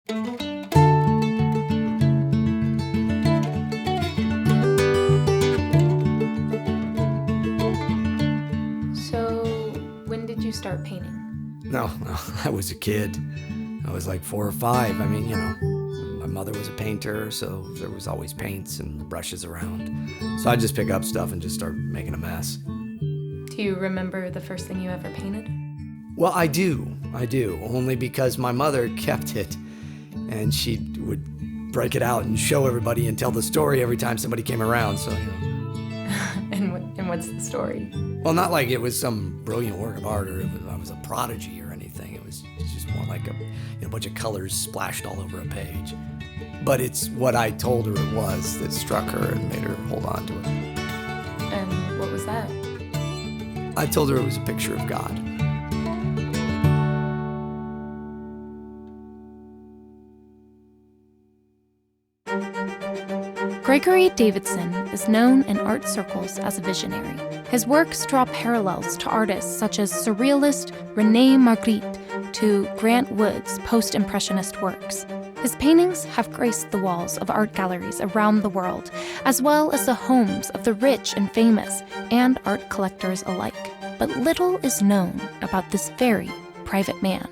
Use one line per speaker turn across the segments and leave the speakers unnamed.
So, when did you start painting?
No, I was a kid. I was like 4 or 5. I mean, my mother was a painter, so there was always paints and brushes around. So I'd just pick up stuff and just start making a mess.
Do you remember the first thing you ever painted?
Well, I do, only because my mother kept it, and she would break it out and show everybody and tell the story every time somebody came around, so,
And what's the story?
Well, not like it was some brilliant work of art or I was a prodigy or anything. It was just more like a bunch of colors splashed all over a page. But it's what I told her it was that struck her and made her hold on to it.
And what was that?
I told her it was a picture of God.
Gregory Davidson is known in art circles as a visionary. His works draw parallels to artists such as surrealist René Magritte to Grant Wood's post-impressionist works. His paintings have graced the walls of art galleries around the world, as well as the homes of the rich and famous and art collectors alike. But little is known about this very private man.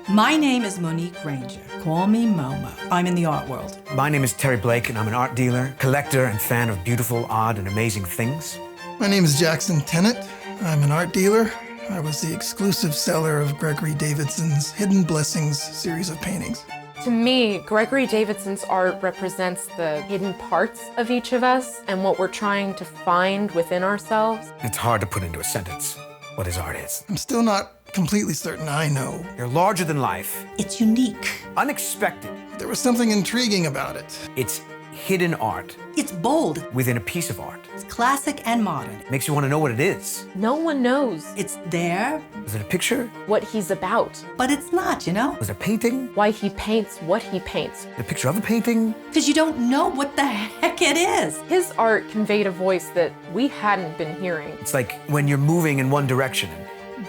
My name is Monique Granger. Call me Momo. I'm in the art world.
My name is Terry Blake, and I'm an art dealer, collector, and fan of beautiful, odd, and amazing things.
My name is Jackson Tennant. I'm an art dealer. I was the exclusive seller of Gregory Davidson's Hidden Blessings series of paintings.
To me, Gregory Davidson's art represents the hidden parts of each of us and what we're trying to find within ourselves.
It's hard to put into a sentence what his art is.
I'm still not completely certain I know.
You're larger than life,
It's unique.
unexpected.
There was something intriguing about it.
It's hidden art
It's bold.
within a piece of art.
It's classic and modern.
Makes you want to know what it is.
No one knows
It's there,
Is it a picture?
what he's about,
but it's not,
Was it a painting?
why he paints what he paints.
A picture of a painting?
Because you don't know what the heck it is.
His art conveyed a voice that we hadn't been hearing.
It's like when you're moving in one direction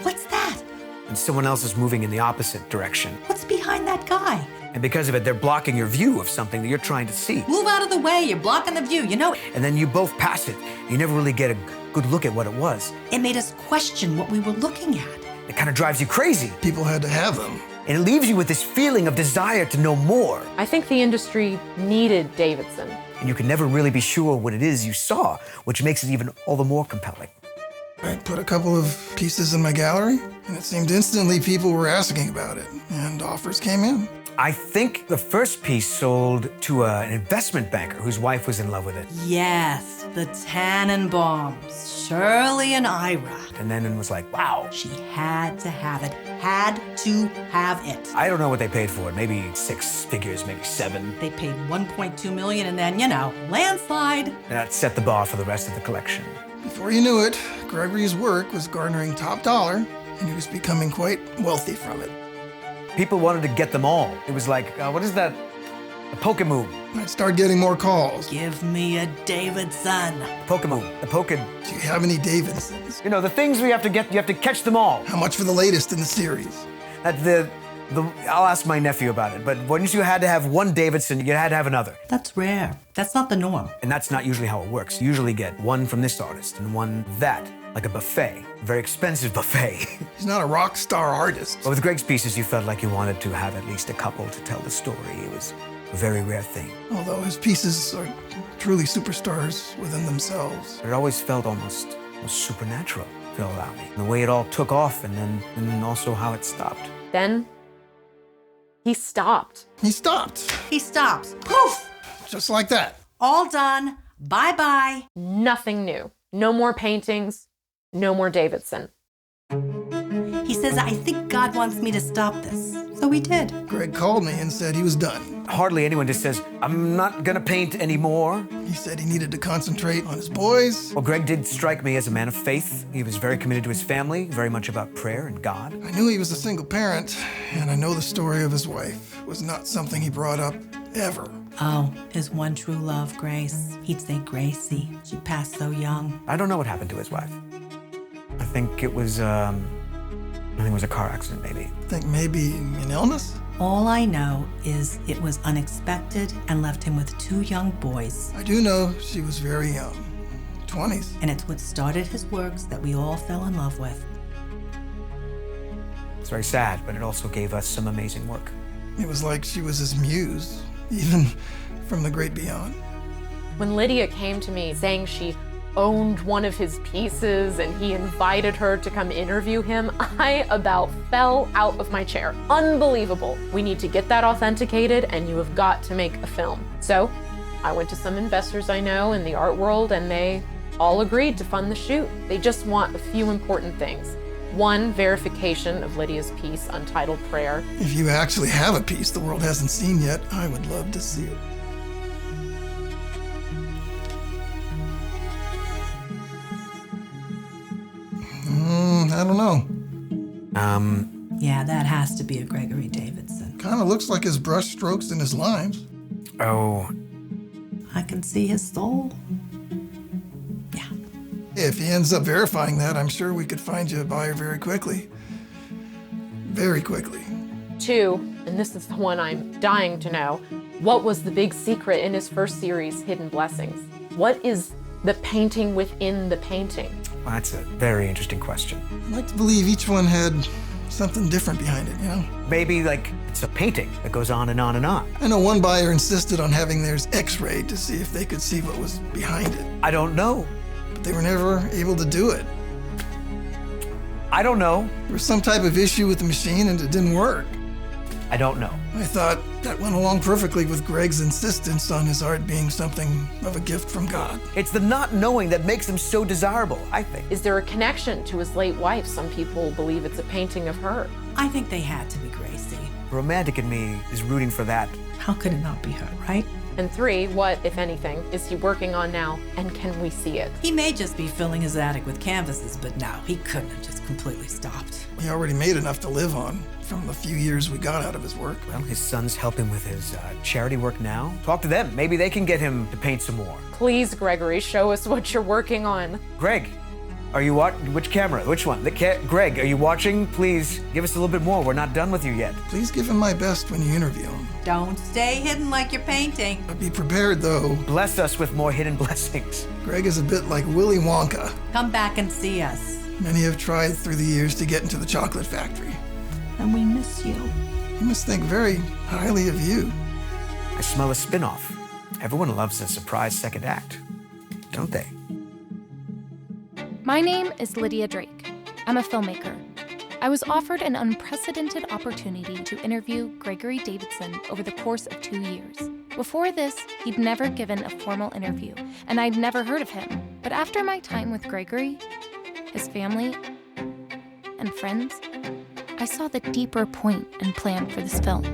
What's that?
and someone else is moving in the opposite direction.
What's behind that guy?
And because of it, they're blocking your view of something that you're trying to see.
Move out of the way, you're blocking the view,
And then you both pass it. You never really get a good look at what it was.
It made us question what we were looking at.
It kind of drives you crazy.
People had to have them.
And it leaves you with this feeling of desire to know more.
I think the industry needed Davidson.
And you can never really be sure what it is you saw, which makes it even all the more compelling.
I put a couple of pieces in my gallery, and it seemed instantly people were asking about it, and offers came in.
I think the first piece sold to an investment banker whose wife was in love with it.
Yes, the Tannenbaums, Shirley and Ira.
And then it was like, wow.
She had to have it. Had to have it.
I don't know what they paid for it. Maybe 6 figures, maybe 7.
They paid $1.2 million and then, landslide.
And that set the bar for the rest of the collection.
Before you knew it, Gregory's work was garnering top dollar, and he was becoming quite wealthy from it.
People wanted to get them all. It was like, what is that? A Pokemon.
I'd start getting more calls.
Give me a Davidson.
Pokemon. The Poke.
Do you have any Davidsons?
The things we have to get, you have to catch them all.
How much for the latest in the series?
I'll ask my nephew about it, but once you had to have one Davidson, you had to have another.
That's rare. That's not the norm.
And that's not usually how it works. You usually get one from this artist and one that, like a buffet, a very expensive buffet.
He's not a rock star artist.
But with Greg's pieces, you felt like you wanted to have at least a couple to tell the story. It was a very rare thing.
Although his pieces are truly superstars within themselves.
It always felt almost supernatural, if you'll allow me. The way it all took off and then also how it stopped.
Then he stopped.
He stopped.
He stops. Poof!
Just like that.
All done. Bye-bye.
Nothing new. No more paintings. No more Davidson.
He says, I think God wants me to stop this. So he did.
Greg called me and said he was done.
Hardly anyone just says, I'm not gonna paint anymore.
He said he needed to concentrate on his boys.
Well, Greg did strike me as a man of faith. He was very committed to his family, very much about prayer and God.
I knew he was a single parent, and I know the story of his wife was not something he brought up ever.
Oh, his one true love, Grace. He'd say Gracie. She passed so young.
I don't know what happened to his wife. I think it was a car accident, maybe.
Think maybe an illness?
All I know is it was unexpected and left him with 2 young boys.
I do know she was very young, 20s.
And it's what started his works that we all fell in love with.
It's very sad, but it also gave us some amazing work.
It was like she was his muse, even from the great beyond.
When Lydia came to me saying she owned one of his pieces and he invited her to come interview him, I about fell out of my chair. Unbelievable. We need to get that authenticated and you have got to make a film. So I went to some investors I know in the art world and they all agreed to fund the shoot. They just want a few important things. 1, verification of Lydia's piece, Untitled Prayer.
If you actually have a piece the world hasn't seen yet, I would love to see it. I don't know.
Yeah, that has to be a Gregory Davidson.
Kind of looks like his brush strokes and his lines.
Oh,
I can see his soul. Yeah.
If he ends up verifying that, I'm sure we could find you a buyer very quickly. Very quickly.
2, and this is the one I'm dying to know, what was the big secret in his first series, Hidden Blessings? What is the painting within the painting?
well, that's a very interesting question.
I'd like to believe each one had something different behind it, you know?
Maybe like it's a painting that goes on and on and on.
I know one buyer insisted on having theirs x-rayed to see if they could see what was behind it,
I don't know.
but they were never able to do it.
I don't know.
There was some type of issue with the machine and it didn't work.
I don't know.
I thought that went along perfectly with Greg's insistence on his art being something of a gift from God.
It's the not knowing that makes him so desirable, I think.
Is there a connection to his late wife? Some people believe it's a painting of her.
I think they had to be Gracie.
The romantic in me is rooting for that.
How could it not be her, right?
And 3, what, if anything, is he working on now, and can we see it?
He may just be filling his attic with canvases, but no, he couldn't have just completely stopped.
He already made enough to live on from the few years we got out of his work.
Well, his son's helping with his charity work now. Talk to them. Maybe they can get him to paint some more.
Please, Gregory, show us what you're working on.
Greg, are you which camera? Which one? Greg, are you watching? Please give us a little bit more. We're not done with you yet.
Please give him my best when you interview him.
Don't stay hidden like you're painting.
But be prepared, though.
Bless us with more hidden blessings.
Greg is a bit like Willy Wonka.
Come back and see us.
Many have tried through the years to get into the chocolate factory.
And we miss you.
He must think very highly of you.
I smell a spin-off. Everyone loves a surprise second act, don't they?
My name is Lydia Drake. I'm a filmmaker. I was offered an unprecedented opportunity to interview Gregory Davidson over the course of 2 years. Before this, he'd never given a formal interview, and I'd never heard of him. But after my time with Gregory, his family, and friends, I saw the deeper point and plan for this film.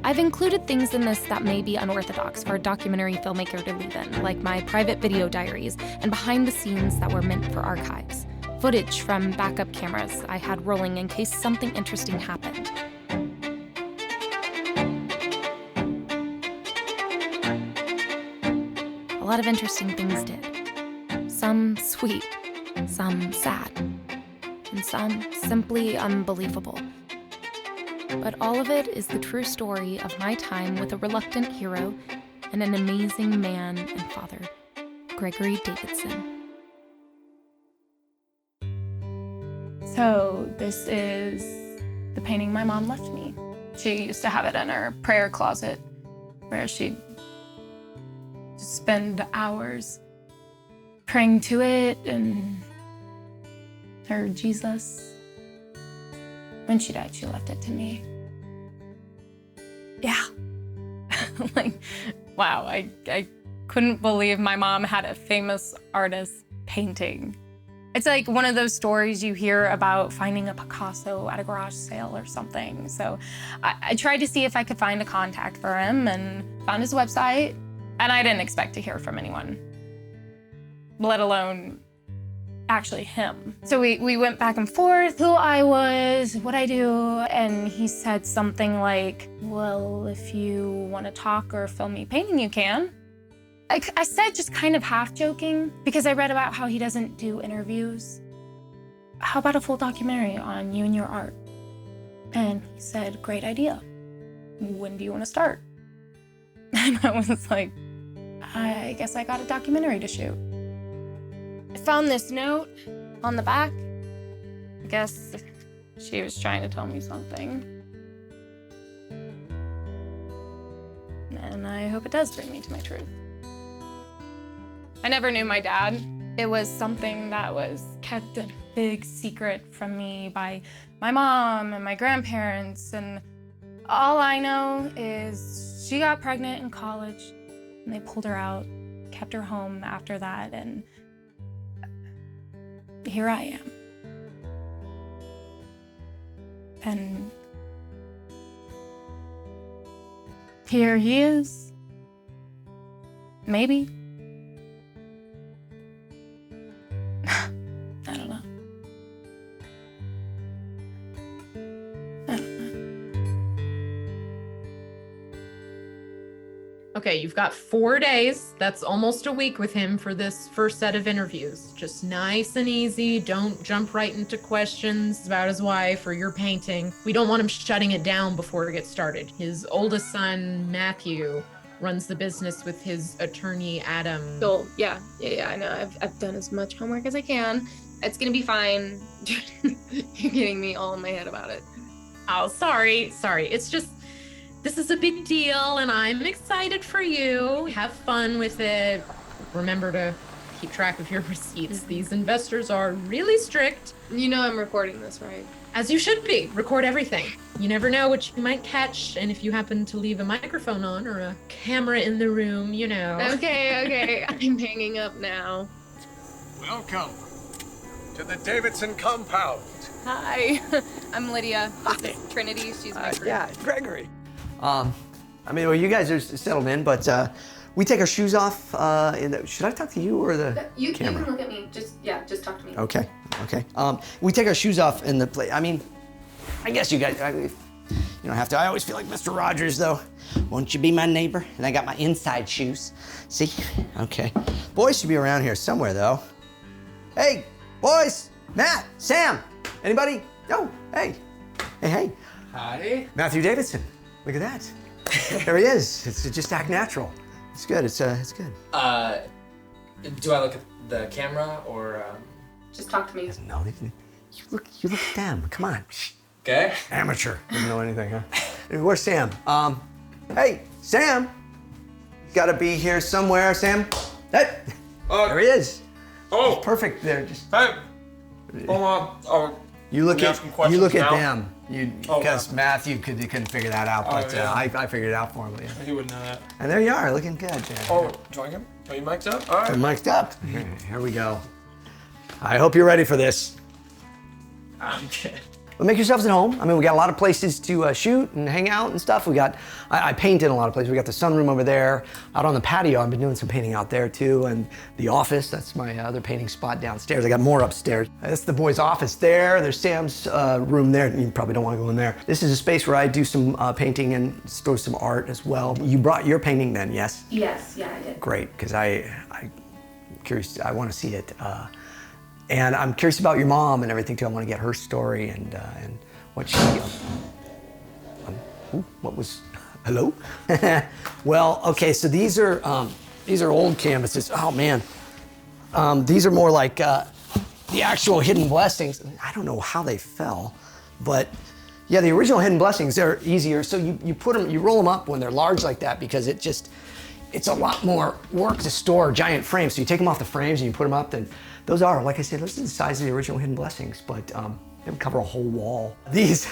I've included things in this that may be unorthodox for a documentary filmmaker to leave in, like my private video diaries and behind the scenes that were meant for archives. Footage from backup cameras I had rolling in case something interesting happened. A lot of interesting things did. Some sweet, some sad, and some simply unbelievable. But all of it is the true story of my time with a reluctant hero and an amazing man and father, Gregory Davidson. So this is the painting my mom left me. She used to have it in her prayer closet where she'd spend hours praying to it and her Jesus. When she died, she left it to me. Yeah. Like, wow, I couldn't believe my mom had a famous artist painting. It's like one of those stories you hear about finding a Picasso at a garage sale or something. So I tried to see if I could find a contact for him and found his website. And I didn't expect to hear from anyone, let alone actually him. So we went back and forth, who I was, what I do, and he said something like, well, if you want to talk or film me painting, you can. I said just kind of half joking because I read about how he doesn't do interviews. How about a full documentary on you and your art? And he said, great idea. when do you want to start? And I was like, I guess I got a documentary to shoot. I found this note on the back. I guess she was trying to tell me something. And I hope it does bring me to my truth. I never knew my dad. It was something that was kept a big secret from me by my mom and my grandparents, and all I know is she got pregnant in college and they pulled her out, kept her home after that, and here I am. And here he is. Maybe. I don't know.
Okay, you've got 4 days. That's almost a week with him for this first set of interviews. Just nice and easy. Don't jump right into questions about his wife or your painting. We don't want him shutting it down before it gets started. His oldest son, Matthew, runs the business with his attorney, Adam.
Joel, yeah, I know. I've done as much homework as I can. It's gonna be fine. You're getting me all in my head about it.
Oh, sorry. It's just, this is a big deal and I'm excited for you. Have fun with it. Remember to keep track of your receipts. These investors are really strict.
You know I'm recording this, right?
As you should be. Record everything. You never know what you might catch, and if you happen to leave a microphone on or a camera in the room, you know.
Okay. I'm hanging up now.
Welcome to the Davidson compound.
Hi, I'm Lydia.
Hi.
Trinity, she's my friend.
Yeah, Gregory. I mean, well, you guys are settled in, but we take our shoes off. Should I talk to you or the
You
camera?
can look at me. Just talk to me.
Okay. We take our shoes off in the play. I mean, I guess you guys, you don't have to. I always feel like Mr. Rogers, though. Won't you be my neighbor? And I got my inside shoes. See? Okay. Boys should be around here somewhere, though. Hey, boys! Matt, Sam, anybody? Oh, hey. Hey.
Hi.
Matthew Davidson. Look at that. There he is. It's just act natural. It's good. It's good.
Do I look at the camera or?
Just talk to me.
Doesn't know anything. You look at them. Come on.
Okay.
Amateur. Doesn't know anything, huh? Where's Sam? Hey, Sam. Gotta be here somewhere, Sam. Hey. There he is.
Oh,
He's perfect there. Just
hey. Hold on. Oh,
you look
Can we
at
ask him questions
you look at
now?
them. Because Matthew couldn't figure that out, but
yeah.
I figured it out for him. Yeah.
he wouldn't know that.
And there you are, looking good.
Oh, join him? Are you mic'd up? All right.
I'm mic'd up. Here we go. I hope you're ready for this.
Okay.
Well, make yourselves at home. I mean, we got a lot of places to shoot and hang out and stuff. I paint in a lot of places. We got the sunroom over there. Out on the patio, I've been doing some painting out there too. And the office, that's my other painting spot downstairs. I got more upstairs. That's the boys' office there. There's Sam's room there. You probably don't want to go in there. This is a space where I do some painting and store some art as well. You brought your painting then, yes?
Yes, yeah, I did.
Great, because I'm curious, I want to see it. And I'm curious about your mom and everything too. I want to get her story and what she. What was? Hello. Well, okay. So these are old canvases. Oh man, these are more like the actual hidden blessings. I don't know how they fell, but yeah, the original hidden blessings, they're easier. So you put them, you roll them up when they're large like that because it's a lot more work to store giant frames. So you take them off the frames and you put them up. Then those are, like I said, those are the size of the original hidden blessings, but they would cover a whole wall. These,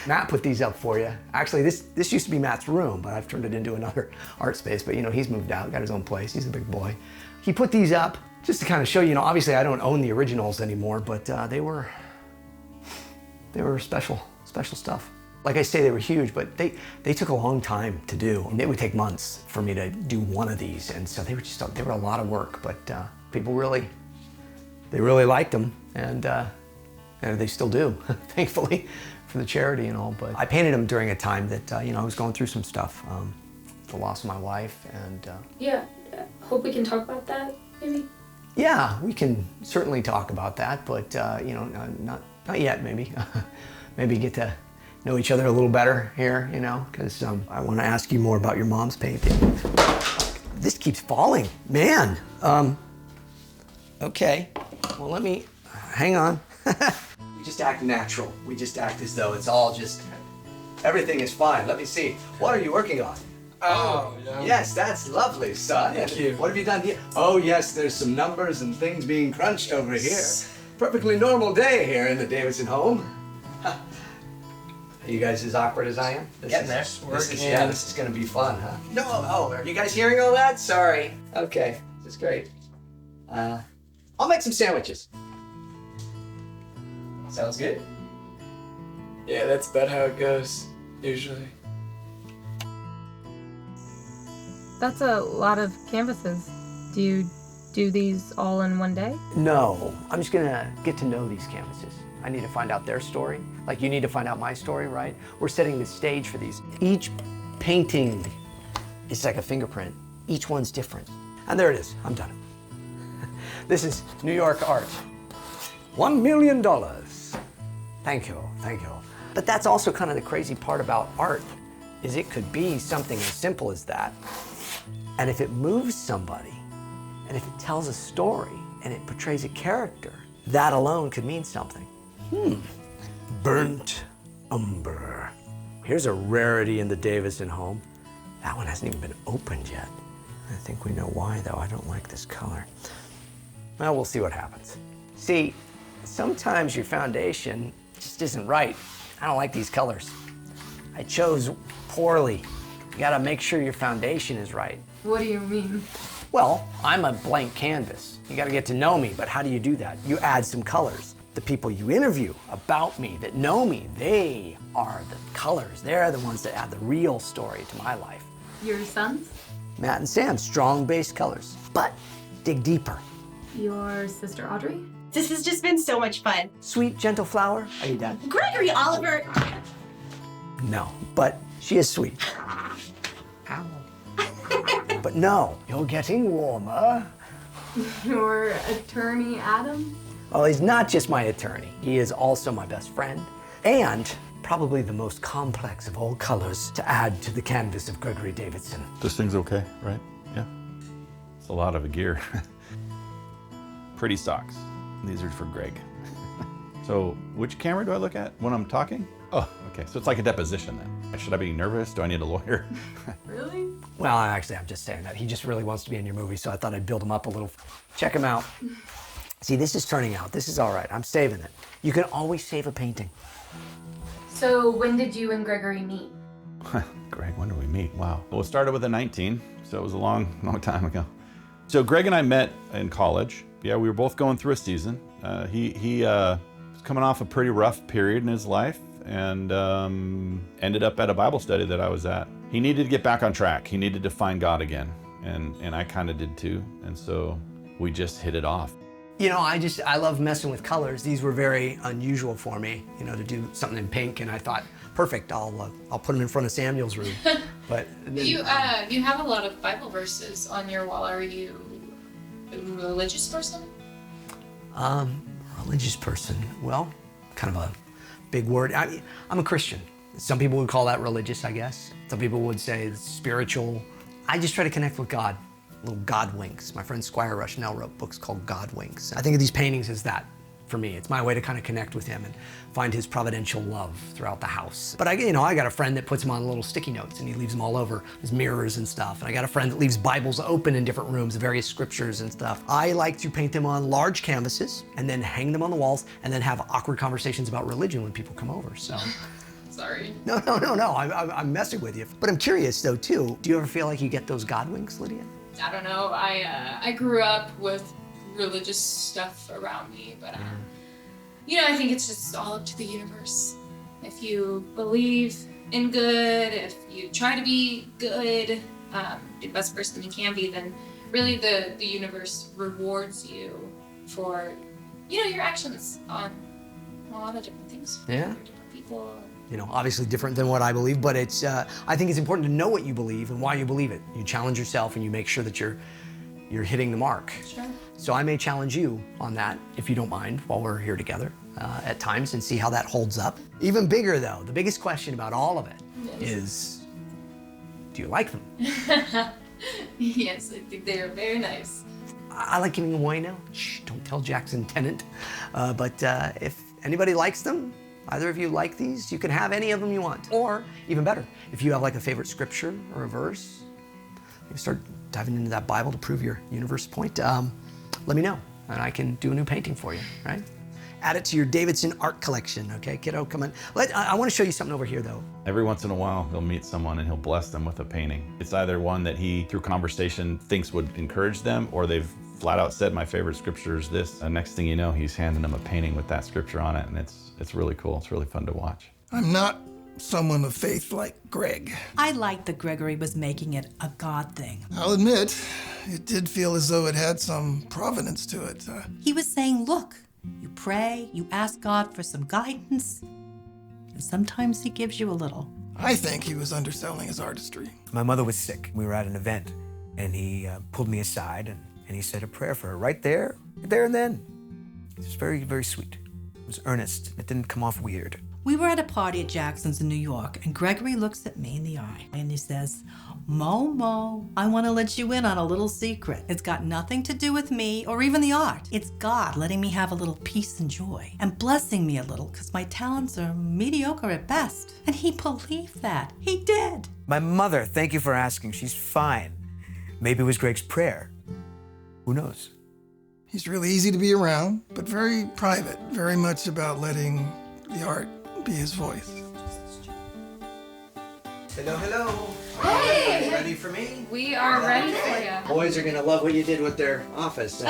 Matt put these up for you. Actually, this used to be Matt's room, but I've turned it into another art space. But he's moved out, got his own place. He's a big boy. He put these up just to kind of show you. Obviously I don't own the originals anymore, but they were special stuff. Like I say, they were huge, but they took a long time to do. And it would take months for me to do one of these, and so they were a lot of work. But people really liked them, and they still do, thankfully, for the charity and all. But I painted them during a time that I was going through some stuff, the loss of my wife, and
Yeah, hope we can talk about that, maybe.
yeah, we can certainly talk about that, but not yet. Maybe maybe get to know each other a little better here, you know, because I want to ask you more about your mom's painting. This keeps falling, man. Okay, well, let me, hang on. We just act natural. We just act as though it's all just, everything is fine. Let me see. What are you working on?
Oh, yeah.
Yes, that's lovely, son.
Thank you.
What have you done here? Oh, yes, there's some numbers and things being crunched over here. Perfectly normal day here in the Davidson home. Are you guys as awkward as I am?
Getting there.
This is gonna be fun, huh? No, oh, are you guys hearing all that? Sorry. Okay, this is great. I'll make some sandwiches.
Sounds good.
Yeah, that's about how it goes, usually.
That's a lot of canvases. Do you do these all in one day?
No, I'm just gonna get to know these canvases. I need to find out their story. Like you need to find out my story, right? We're setting the stage for these. Each painting is like a fingerprint. Each one's different. And there it is, I'm done. This is New York art. $1 million. Thank you, thank you. But that's also kind of the crazy part about art, is it could be something as simple as that. And if it moves somebody, and if it tells a story, and it portrays a character, that alone could mean something. Burnt umber. Here's a rarity in the Davidson home. That one hasn't even been opened yet. I think we know why, though. I don't like this color. Well, we'll see what happens. See, sometimes your foundation just isn't right. I don't like these colors. I chose poorly. You gotta make sure your foundation is right.
What do you mean?
Well, I'm a blank canvas. You gotta get to know me, but how do you do that? You add some colors. The people you interview about me, that know me, they are the colors. They're the ones that add the real story to my life.
Your sons?
Matt and Sam, strong base colors, but dig deeper.
Your sister Audrey?
This has just been so much fun.
Sweet, gentle flower. Are you done?
Gregory Oliver.
No, but she is sweet. Ow. But no, you're getting warmer.
Your attorney Adam?
Well, he's not just my attorney. He is also my best friend and probably the most complex of all colors to add to the canvas of Gregory Davidson.
This thing's okay, right? Yeah. It's a lot of gear. Pretty socks. These are for Greg. So which camera do I look at when I'm talking? Oh, okay. So it's like a deposition then. Should I be nervous? Do I need a lawyer?
Really?
Well, actually, I'm just saying that. He just really wants to be in your movie, so I thought I'd build him up a little. Check him out. See, this is turning out. This is all right. I'm saving it. You can always save a painting.
So when did you and Gregory meet?
Greg, when did we meet? Wow. Well, it started with a 19, so it was a long time ago. So Greg and I met in college. Yeah, we were both going through a season. He was coming off a pretty rough period in his life and ended up at a Bible study that I was at. He needed to get back on track. He needed to find God again, and I kind of did too. And so we just hit it off.
You know, I love messing with colors. These were very unusual for me, you know, to do something in pink, and I thought, perfect, I'll put them in front of Samuel's room. But then,
you have a lot of Bible verses on your wall. Are you a religious person?
Religious person. Well, kind of a big word. I'm a Christian. Some people would call that religious, I guess. Some people would say it's spiritual. I just try to connect with God. Little God winks. My friend Squire Rushnell wrote books called God winks. I think of these paintings as that for me. It's my way to kind of connect with him and find his providential love throughout the house. But I got a friend that puts them on little sticky notes and he leaves them all over his mirrors and stuff. And I got a friend that leaves Bibles open in different rooms, various scriptures and stuff. I like to paint them on large canvases and then hang them on the walls and then have awkward conversations about religion when people come over, so.
Sorry.
No, I'm messing with you. But I'm curious though too, do you ever feel like you get those God winks, Lydia?
I don't know. I grew up with religious stuff around me, but I think it's just all up to the universe. If you believe in good, if you try to be good, the best person you can be, then really the universe rewards you for your actions on a lot of different things.
Yeah.
Different people.
Obviously different than what I believe, but it's, I think it's important to know what you believe and why you believe it. You challenge yourself and you make sure that you're hitting the mark.
Sure.
So I may challenge you on that, if you don't mind, while we're here together. at times and see how that holds up. Even bigger though, the biggest question about all of it is, do you like them?
Yes, I think they are very nice.
I like giving them away now. Shh, don't tell Jackson Tennant. But if anybody likes them, either of you like these, you can have any of them you want. Or even better, if you have like a favorite scripture or a verse, you start diving into that Bible to prove your universe point, let me know and I can do a new painting for you, right? Add it to your Davidson art collection, okay, kiddo? Come on. I want to show you something over here, though.
Every once in a while, he'll meet someone and he'll bless them with a painting. It's either one that he, through conversation, thinks would encourage them, or they've flat out said, my favorite scripture is this. And next thing you know, he's handing them a painting with that scripture on it, and it's really cool. It's really fun to watch.
I'm not someone of faith like Greg.
I liked that Gregory was making it a God thing.
I'll admit, it did feel as though it had some provenance to it.
He was saying, look, you pray, you ask God for some guidance, and sometimes he gives you a little.
I think he was underselling his artistry.
My mother was sick. We were at an event, and he pulled me aside, and he said a prayer for her right there and then. It was very, very sweet. It was earnest. It didn't come off weird.
We were at a party at Jackson's in New York, and Gregory looks at me in the eye, and he says, Mo, I want to let you in on a little secret. It's got nothing to do with me or even the art. It's God letting me have a little peace and joy and blessing me a little because my talents are mediocre at best. And he believed that. He did.
My mother, thank you for asking. She's fine. Maybe it was Greg's prayer. Who knows?
He's really easy to be around, but very private, very much about letting the art be his voice.
Hello.
Hey!
Ready for me?
We are ready for you.
Boys are gonna love what you did with their office.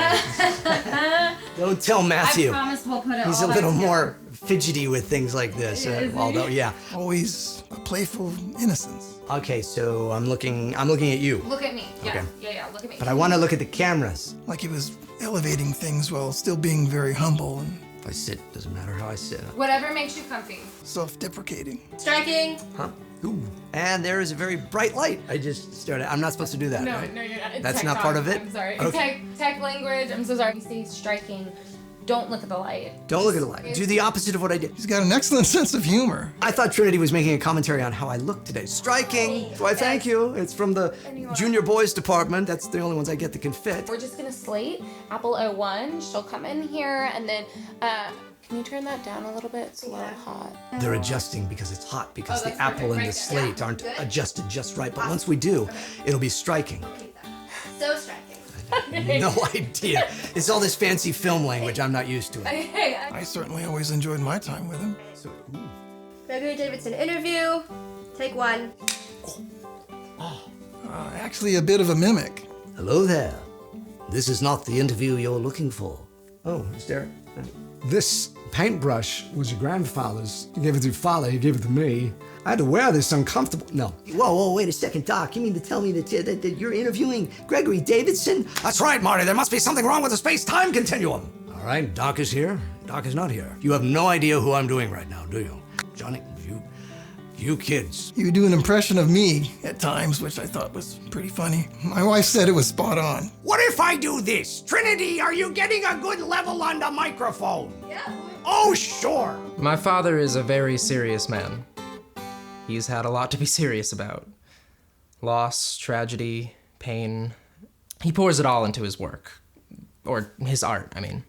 Don't tell Matthew.
I promise we'll put it
He's
all
a little
back
more fidgety with things like this. Although, yeah.
Always a playful innocence.
Okay, so I'm looking at you.
Look at me. Yeah.
Okay.
Yeah, look at me.
But I want to look at the cameras.
Like he was elevating things while still being very humble and
If I sit, doesn't matter how I sit.
Whatever makes you comfy.
self-deprecating.
Striking.
Huh? Ooh. And there is a very bright light. I just started. I'm not supposed to do that, right?
No, you're not. It's
That's
tech
not part
talk.
of it?
I'm sorry.
Okay.
Tech language. I'm so sorry. You say striking. Don't look at the light.
Don't look at the light. Do the opposite of what I did.
He's got an excellent sense of humor.
I thought Trinity was making a commentary on how I look today. Striking. Why, thank you. It's from the junior boys department. That's the only ones I get that can fit.
We're just gonna slate Apple 01. She'll come in here and then, can you turn that down a little bit? It's a little hot.
They're adjusting because it's hot, because the
that's
apple
perfect.
and the
Right.
slate aren't adjusted just right. But once we do, it'll be striking.
So striking.
No idea. It's all this fancy film language. I'm not used to it.
I certainly always enjoyed my time with him.
Gregory Davidson interview. Take one.
Actually a bit of a mimic.
Hello there. This is not the interview you're looking for. Oh, is there? This paintbrush was your grandfather's. You gave it to your father, he gave it to me. I had to wear this uncomfortable. No. Whoa, wait a second, Doc. You mean to tell me that you're interviewing Gregory Davidson? That's right, Marty. There must be something wrong with the space-time continuum. All right, Doc is here. Doc is not here. You have no idea who I'm doing right now, do you? Johnny, you kids.
He would do an impression of me at times, which I thought was pretty funny. My wife said it was spot on.
What if I do this? Trinity, are you getting a good level on the microphone? Yeah. Oh, sure.
My father is a very serious man. He's had a lot to be serious about. Loss, tragedy, pain. He pours it all into his work. Or his art, I mean.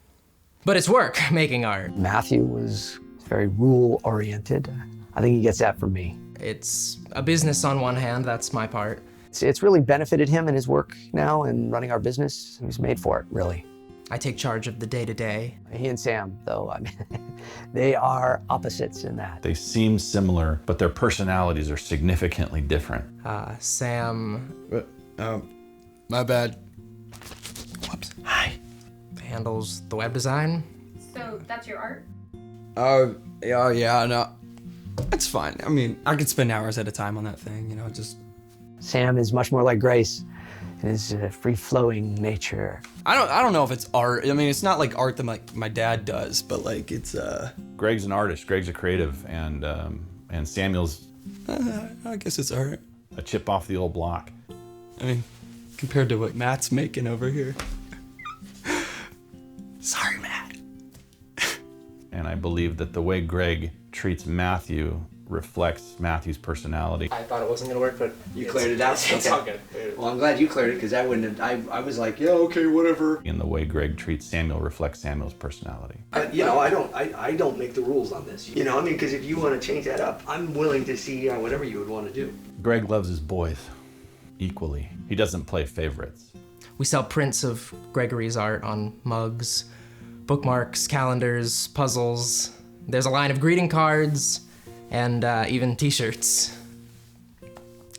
But it's work, making art.
Matthew was very rule-oriented. I think he gets that from me.
It's a business on one hand, that's my part.
It's really benefited him in his work now and running our business. He was made for it, really.
I take charge of the day-to-day.
He and Sam, though, I mean, they are opposites in that.
They seem similar, but their personalities are significantly different.
Sam...
my bad.
Whoops. Hi. Handles the web design.
So that's your art?
Yeah, no. It's fine. I mean, I could spend hours at a time on that thing, you know, just...
Sam is much more like Grace in his free-flowing nature.
I don't know if it's art. I mean, it's not like art that my dad does, but like it's
Greg's an artist. Greg's a creative, and Samuel's
I guess it's art.
a chip off the old block.
I mean, compared to what Matt's making over here. Sorry, Matt.
and I believe that the way Greg treats Matthew reflects Matthew's personality.
I thought it wasn't gonna work, but
You cleared it out?
It's all good.
Well, I'm glad you cleared it, because I wouldn't have, I was like, yeah, okay, whatever.
And the way Greg treats Samuel reflects Samuel's personality.
You know, I don't make the rules on this. You know, I mean, because if you want to change that up, I'm willing to see whatever you would want to do.
Greg loves his boys equally. He doesn't play favorites.
We sell prints of Gregory's art on mugs, bookmarks, calendars, puzzles. There's a line of greeting cards and even t-shirts.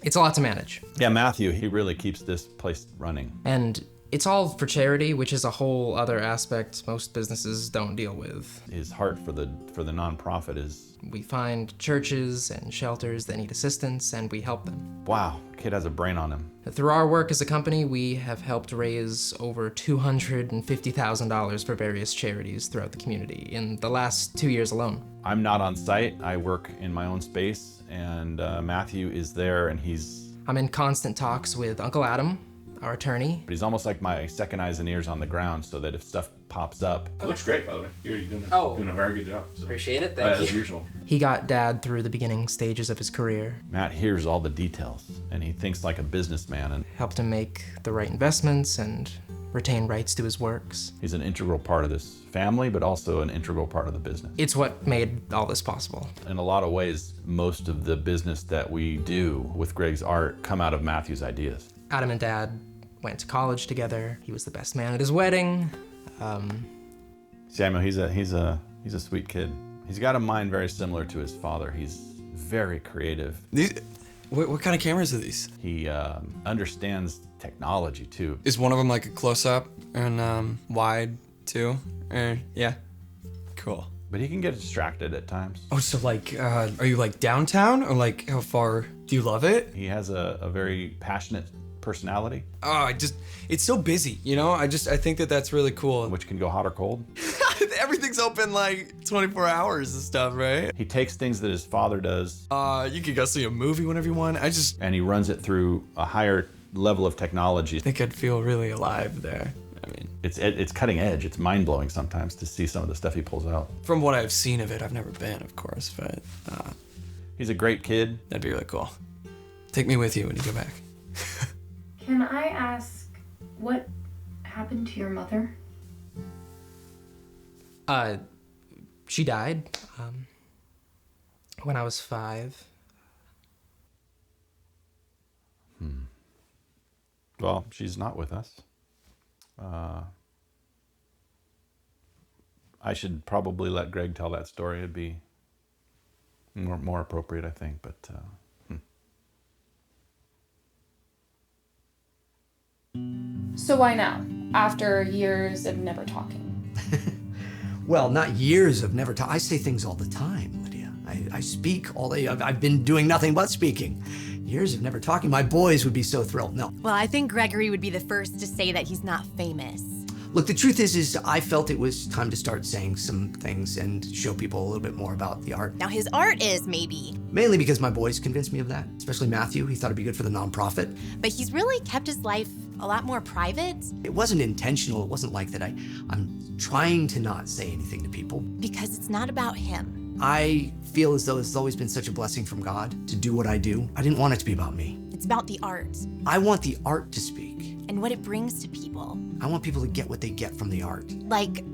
It's a lot to manage.
Yeah, Matthew, he really keeps this place running.
And it's all for charity, which is a whole other aspect most businesses don't deal with.
His heart for the nonprofit is...
We find churches and shelters that need assistance, and we help them.
Wow, kid has a brain on him.
Through our work as a company, we have helped raise over $250,000 for various charities throughout the community in the last 2 years alone.
I'm not on site. I work in my own space, and Matthew is there, and
I'm in constant talks with Uncle Adam, our attorney.
But he's almost like my second eyes and ears on the ground, so that if stuff pops up...
It looks great, by the way. You're doing a very good job. So.
Appreciate it, thank you.
As usual.
He got Dad through the beginning stages of his career.
Matt hears all the details, and he thinks like a businessman, and
helped him make the right investments and retain rights to his works.
He's an integral part of this family, but also an integral part of the business.
It's what made all this possible.
In a lot of ways, most of the business that we do with Greg's art come out of Matthew's ideas.
Adam and Dad went to college together. He was the best man at his wedding.
Samuel, he's a sweet kid. He's got a mind very similar to his father. He's very creative.
What kind of cameras are these?
He understands technology too.
Is one of them like a close-up and wide too? Yeah, cool.
But he can get distracted at times.
Oh, so like, are you like downtown, or like how far do you love it?
He has a very passionate personality.
Oh, it's so busy, you know? I think that that's really cool.
Which can go hot or cold.
Everything's open like 24 hours and stuff, right?
He takes things that his father does.
You could go see a movie whenever you want.
And he runs it through a higher level of technology.
I think I'd feel really alive there. I mean,
it's cutting edge. It's mind-blowing sometimes to see some of the stuff he pulls out.
From what I've seen of it, I've never been, of course, but
he's a great kid.
That'd be really cool. Take me with you when you go back.
Can I ask what happened to your mother?
She died when I was 5.
Well, she's not with us. I should probably let Greg tell that story. It'd be more appropriate, I think, but...
So why now, after years of never talking?
Well, not years of never talking. I say things all the time, Lydia. I speak all day. I've been doing nothing but speaking. Years of never talking. My boys would be so thrilled. No.
Well, I think Gregory would be the first to say that he's not famous.
Look, the truth is I felt it was time to start saying some things and show people a little bit more about the art.
Now his art is, maybe.
Mainly because my boys convinced me of that, especially Matthew. He thought it'd be good for the nonprofit.
But he's really kept his life a lot more private.
It wasn't intentional. It wasn't like that. I'm trying to not say anything to people.
Because it's not about him.
I feel as though it's always been such a blessing from God to do what I do. I didn't want it to be about me.
It's about the art.
I want the art to speak.
And what it brings to people.
I want people to get what they get from the art.
Like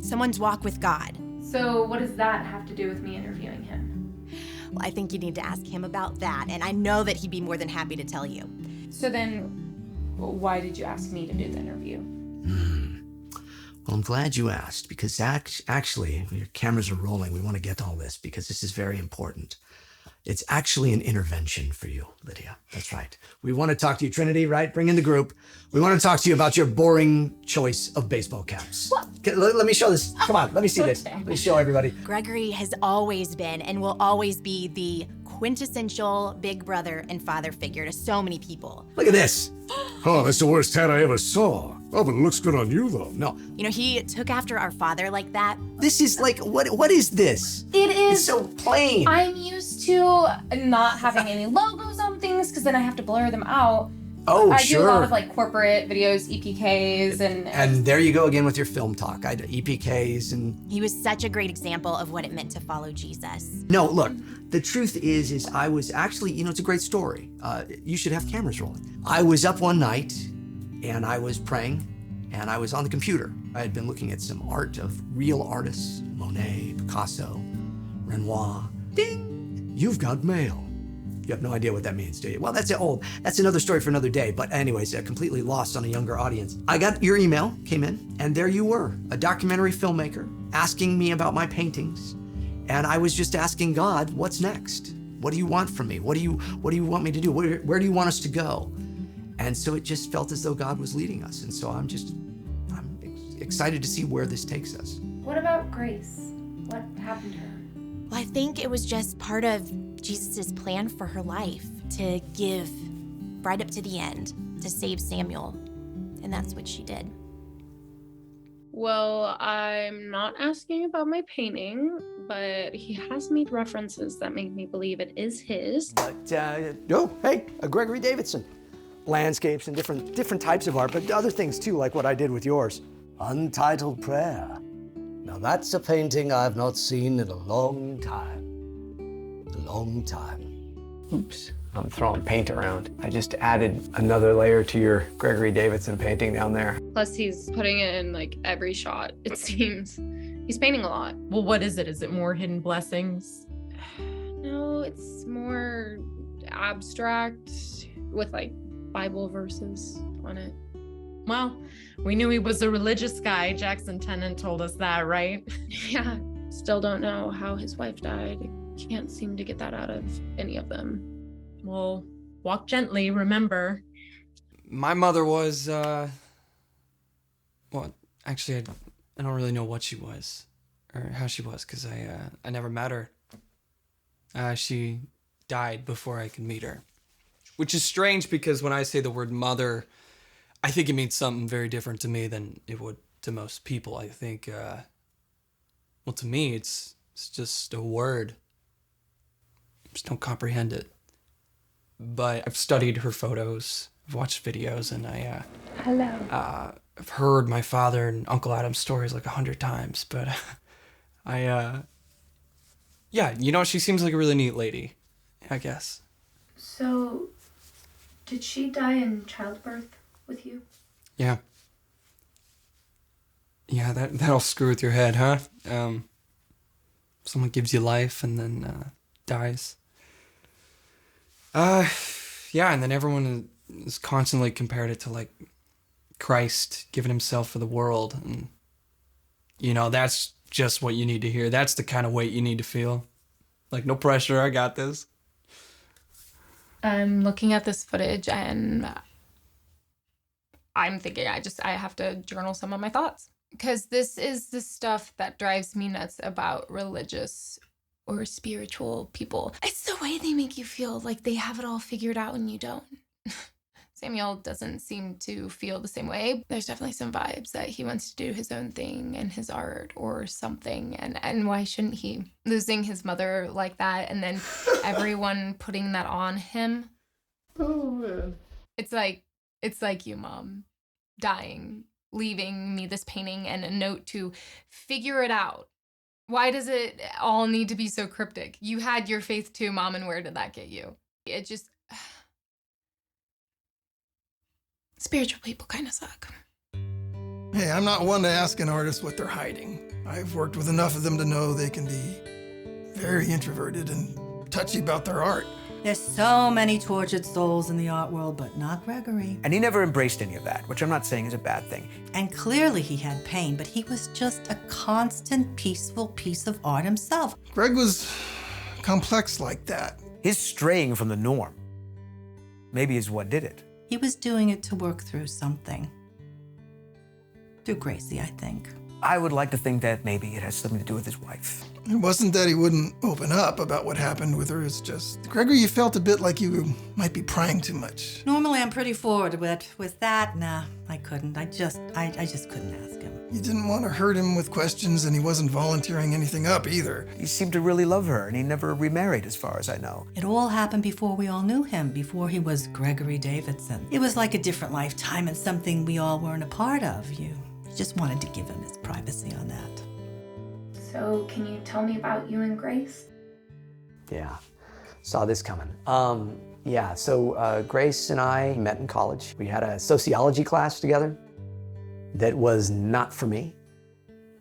someone's walk with God.
So what does that have to do with me interviewing him?
Well, I think you need to ask him about that, and I know that he'd be more than happy to tell you.
So then, why did you ask me to do the interview?
Well, I'm glad you asked, because actually, your cameras are rolling. We want to get to all this because this is very important. It's actually an intervention for you, Lydia. That's right. We want to talk to you, Trinity, right? Bring in the group. We want to talk to you about your boring choice of baseball caps.
What?
Let me show this. Come on, let me see this. Let me show everybody.
Gregory has always been and will always be the quintessential big brother and father figure to so many people.
Look at this.
Oh, that's the worst hat I ever saw. Oh, but it looks good on you, though.
No.
You know, he took after our father like that.
This is like, what is this?
It is
It's so plain.
I'm used to not having any logos on things because then I have to blur them out.
Oh,
I
sure.
do a lot of like corporate videos, EPKs,
And there you go again with your film talk. I do EPKs and...
He was such a great example of what it meant to follow Jesus.
No, look, the truth is I was actually, it's a great story. You should have cameras rolling. I was up one night and I was praying and I was on the computer. I had been looking at some art of real artists, Monet, Picasso, Renoir. Ding! You've got mail. You have no idea what that means, do you? Well, that's another story for another day. But anyways, completely lost on a younger audience. I got your email, came in, and there you were, a documentary filmmaker asking me about my paintings. And I was just asking God, what's next? What do you want from me? What do you want me to do? Where do you want us to go? And so it just felt as though God was leading us. And so I'm excited to see where this takes us.
What about Grace? What happened to her?
Well, I think it was just part of Jesus' plan for her life to give right up to the end to save Samuel. And that's what she did.
Well, I'm not asking about my painting, but he has made references that make me believe it is his.
Gregory Davidson. Landscapes and different types of art, but other things too, like what I did with yours.
Untitled Prayer. Now that's a painting I've not seen in a long time. A long time.
Oops, I'm throwing paint around. I just added another layer to your Gregory Davidson painting down there.
Plus, he's putting it in like every shot, it seems. He's painting a lot.
Well, what is it? Is it more hidden blessings?
No, it's more abstract with like Bible verses on it.
Well, we knew he was a religious guy. Jackson Tennant told us that, right?
Yeah, still don't know how his wife died. Can't seem to get that out of any of them.
Well, walk gently, remember.
My mother was, well, actually, I don't really know what she was or how she was because I never met her. She died before I could meet her, which is strange because when I say the word mother, I think it means something very different to me than it would to most people. I think, well, to me, it's just a word. Just don't comprehend it. But I've studied her photos, I've watched videos, and I've heard my father and Uncle Adam's stories like 100 times. But yeah, she seems like a really neat lady, I guess.
So, did she die in childbirth with you?
Yeah. Yeah, that'll screw with your head, huh? Someone gives you life and then dies. Yeah, and then everyone is constantly compared it to like Christ giving himself for the world, and that's just what you need to hear. That's the kind of weight you need to feel. Like, no pressure, I got this.
I'm looking at this footage and I'm thinking I have to journal some of my thoughts, because this is the stuff that drives me nuts about religious or spiritual people. It's the way they make you feel like they have it all figured out and you don't. Samuel doesn't seem to feel the same way. There's definitely some vibes that he wants to do his own thing and his art or something. And why shouldn't he? Losing his mother like that and then everyone putting that on him.
Oh, man.
It's like you, Mom, dying, leaving me this painting and a note to figure it out. Why does it all need to be so cryptic? You had your faith too, Mom, and where did that get you? It just... Spiritual people kind of suck.
Hey, I'm not one to ask an artist what they're hiding. I've worked with enough of them to know they can be very introverted and touchy about their art.
There's so many tortured souls in the art world, but not Gregory.
And he never embraced any of that, which I'm not saying is a bad thing.
And clearly he had pain, but he was just a constant, peaceful piece of art himself.
Greg was complex like that.
His straying from the norm maybe is what did it.
He was doing it to work through something. Through Gracie, I think.
I would like to think that maybe it has something to do with his wife.
It wasn't that he wouldn't open up about what happened with her. It's just, Gregory, you felt a bit like you might be prying too much.
Normally I'm pretty forward with that. Nah, I couldn't. I just couldn't ask him.
You didn't want to hurt him with questions, and he wasn't volunteering anything up either.
He seemed to really love her, and he never remarried as far as I know.
It all happened before we all knew him, before he was Gregory Davidson. It was like a different lifetime and something we all weren't a part of. You just wanted to give him his privacy on that.
So, can you tell me about you and Grace?
Yeah, saw this coming. So Grace and I met in college. We had a sociology class together that was not for me,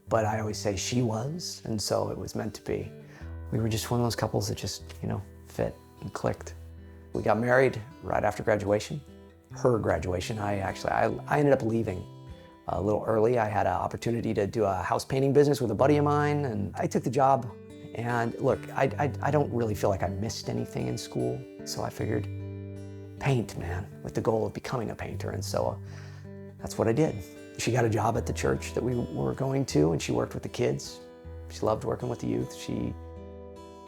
but I always say she was, and so it was meant to be. We were just one of those couples that just, fit and clicked. We got married right after graduation, her graduation. I ended up leaving a little early. I had an opportunity to do a house painting business with a buddy of mine, and I took the job. And look, I don't really feel like I missed anything in school, so I figured paint, man, with the goal of becoming a painter, and so that's what I did. She got a job at the church that we were going to, and she worked with the kids. She loved working with the youth. She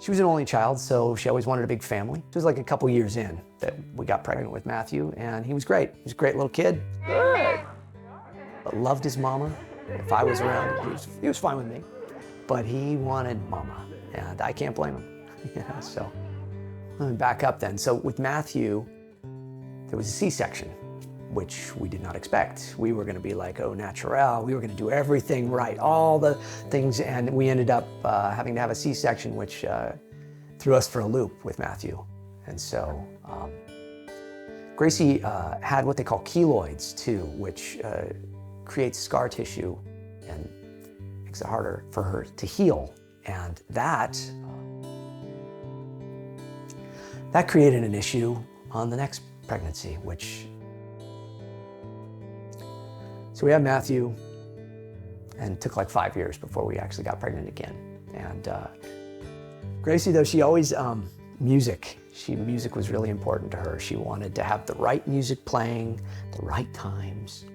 was an only child, so she always wanted a big family. It was like a couple years in that we got pregnant with Matthew, and he was great. He was a great little kid. Good. But loved his mama. If I was around, he was fine with me. But he wanted mama, and I can't blame him. So let me back up then. So with Matthew, there was a C-section, which we did not expect. We were gonna be like, oh, natural. We were gonna do everything right, all the things, and we ended up having to have a C-section, which threw us for a loop with Matthew. And so Gracie had what they call keloids too, which creates scar tissue and makes it harder for her to heal. And that created an issue on the next pregnancy, so we had Matthew, and it took like 5 years before we actually got pregnant again. And Gracie, though, she always, music was really important to her. She wanted to have the right music playing, the right times.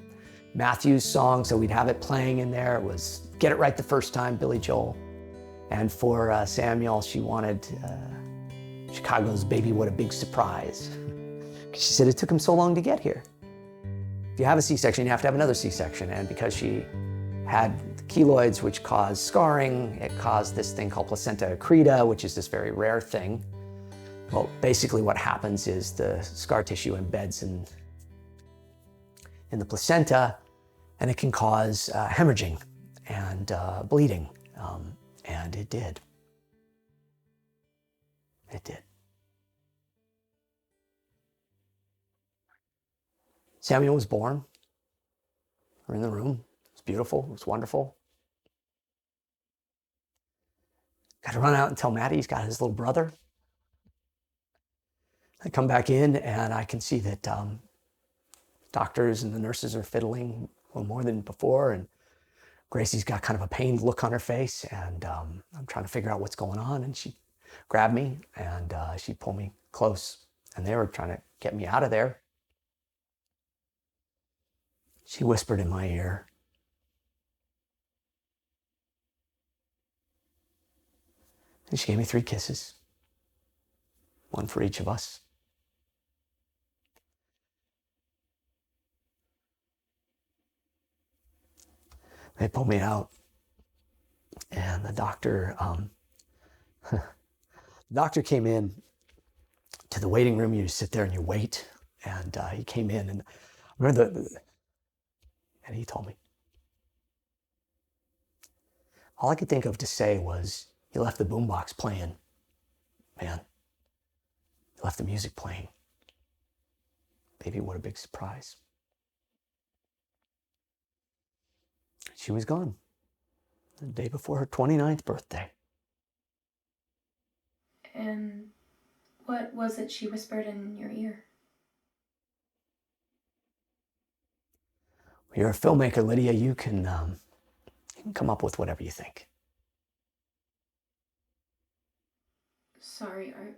Matthew's song, so we'd have it playing in there. It was Get It Right the First Time, Billy Joel. And for Samuel, she wanted Chicago's Baby What a Big Surprise. She said it took him so long to get here. If you have a C-section, you have to have another C-section. And because she had keloids, which cause scarring, it caused this thing called placenta accreta, which is this very rare thing. Well, basically what happens is the scar tissue embeds in the placenta, and it can cause hemorrhaging and bleeding. And it did. It did. Samuel was born. We're in the room. It was beautiful. It was wonderful. Got to run out and tell Maddie he's got his little brother. I come back in and I can see that doctors and the nurses are fiddling a little more than before, and Gracie's got kind of a pained look on her face, and I'm trying to figure out what's going on, and she grabbed me and she pulled me close, and they were trying to get me out of there. She whispered in my ear, and she gave me 3 kisses, one for each of us. They pulled me out, and the doctor came in to the waiting room. You sit there and you wait, and he came in, and I remember and he told me. All I could think of to say was, he left the boombox playing, man. He left the music playing. Baby, what a big surprise. She was gone the day before her 29th birthday.
And what was it she whispered in your ear?
You're a filmmaker, Lydia. You can come up with whatever you think.
Sorry, are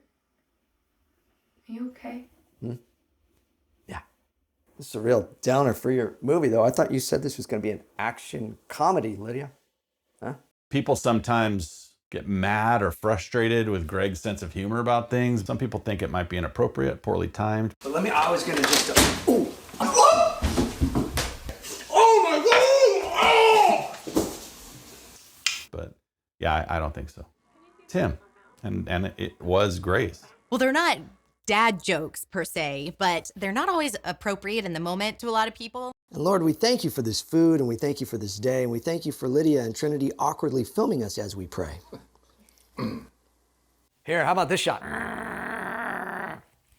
you okay?
Yeah. This is a real downer for your movie, though. I thought you said this was going to be an action comedy, Lydia. Huh?
People sometimes get mad or frustrated with Greg's sense of humor about things. Some people think it might be inappropriate, poorly timed.
But I was gonna just,
Oh my God! Oh!
Yeah, I don't think so. It's him. And it was Grace.
Well, they're not dad jokes per se, but they're not always appropriate in the moment to a lot of people.
And Lord, we thank you for this food, and we thank you for this day, and we thank you for Lydia and Trinity awkwardly filming us as we pray.
Here, how about this shot?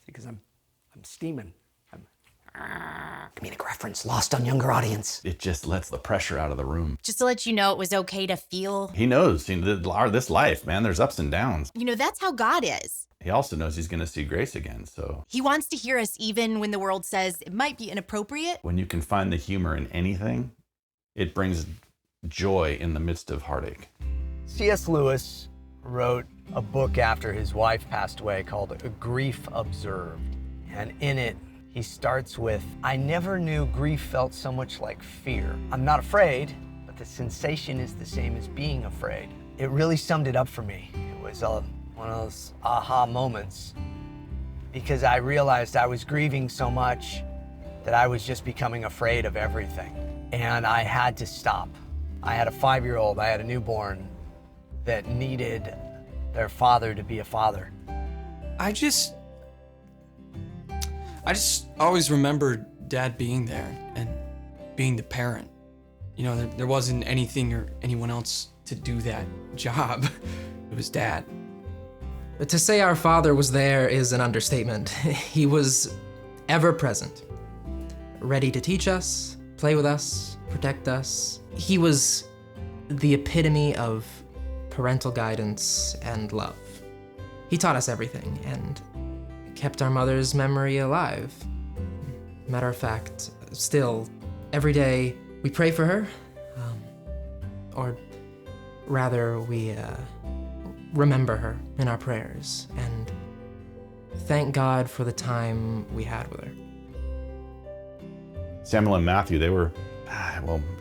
Because I'm steaming. Comedic reference lost on younger audience.
It just lets the pressure out of the room.
Just to let you know it was okay to feel.
He knows, this life, man, there's ups and downs.
That's how God is.
He also knows he's going to see Grace again, so.
He wants to hear us even when the world says it might be inappropriate.
When you can find the humor in anything, it brings joy in the midst of heartache.
C.S. Lewis wrote a book after his wife passed away called A Grief Observed. And in it, he starts with, I never knew grief felt so much like fear. I'm not afraid, but the sensation is the same as being afraid. It really summed it up for me. It was one of those aha moments because I realized I was grieving so much that I was just becoming afraid of everything. And I had to stop. I had a 5-year-old, I had a newborn that needed their father to be a father.
I just always remember Dad being there and being the parent. There wasn't anything or anyone else to do that job. It was Dad.
But to say our father was there is an understatement. He was ever present, ready to teach us, play with us, protect us. He was the epitome of parental guidance and love. He taught us everything and kept our mother's memory alive. Matter of fact, still, every day we pray for her, or rather we remember her in our prayers and thank God for the time we had with her.
Samuel and Matthew, they were,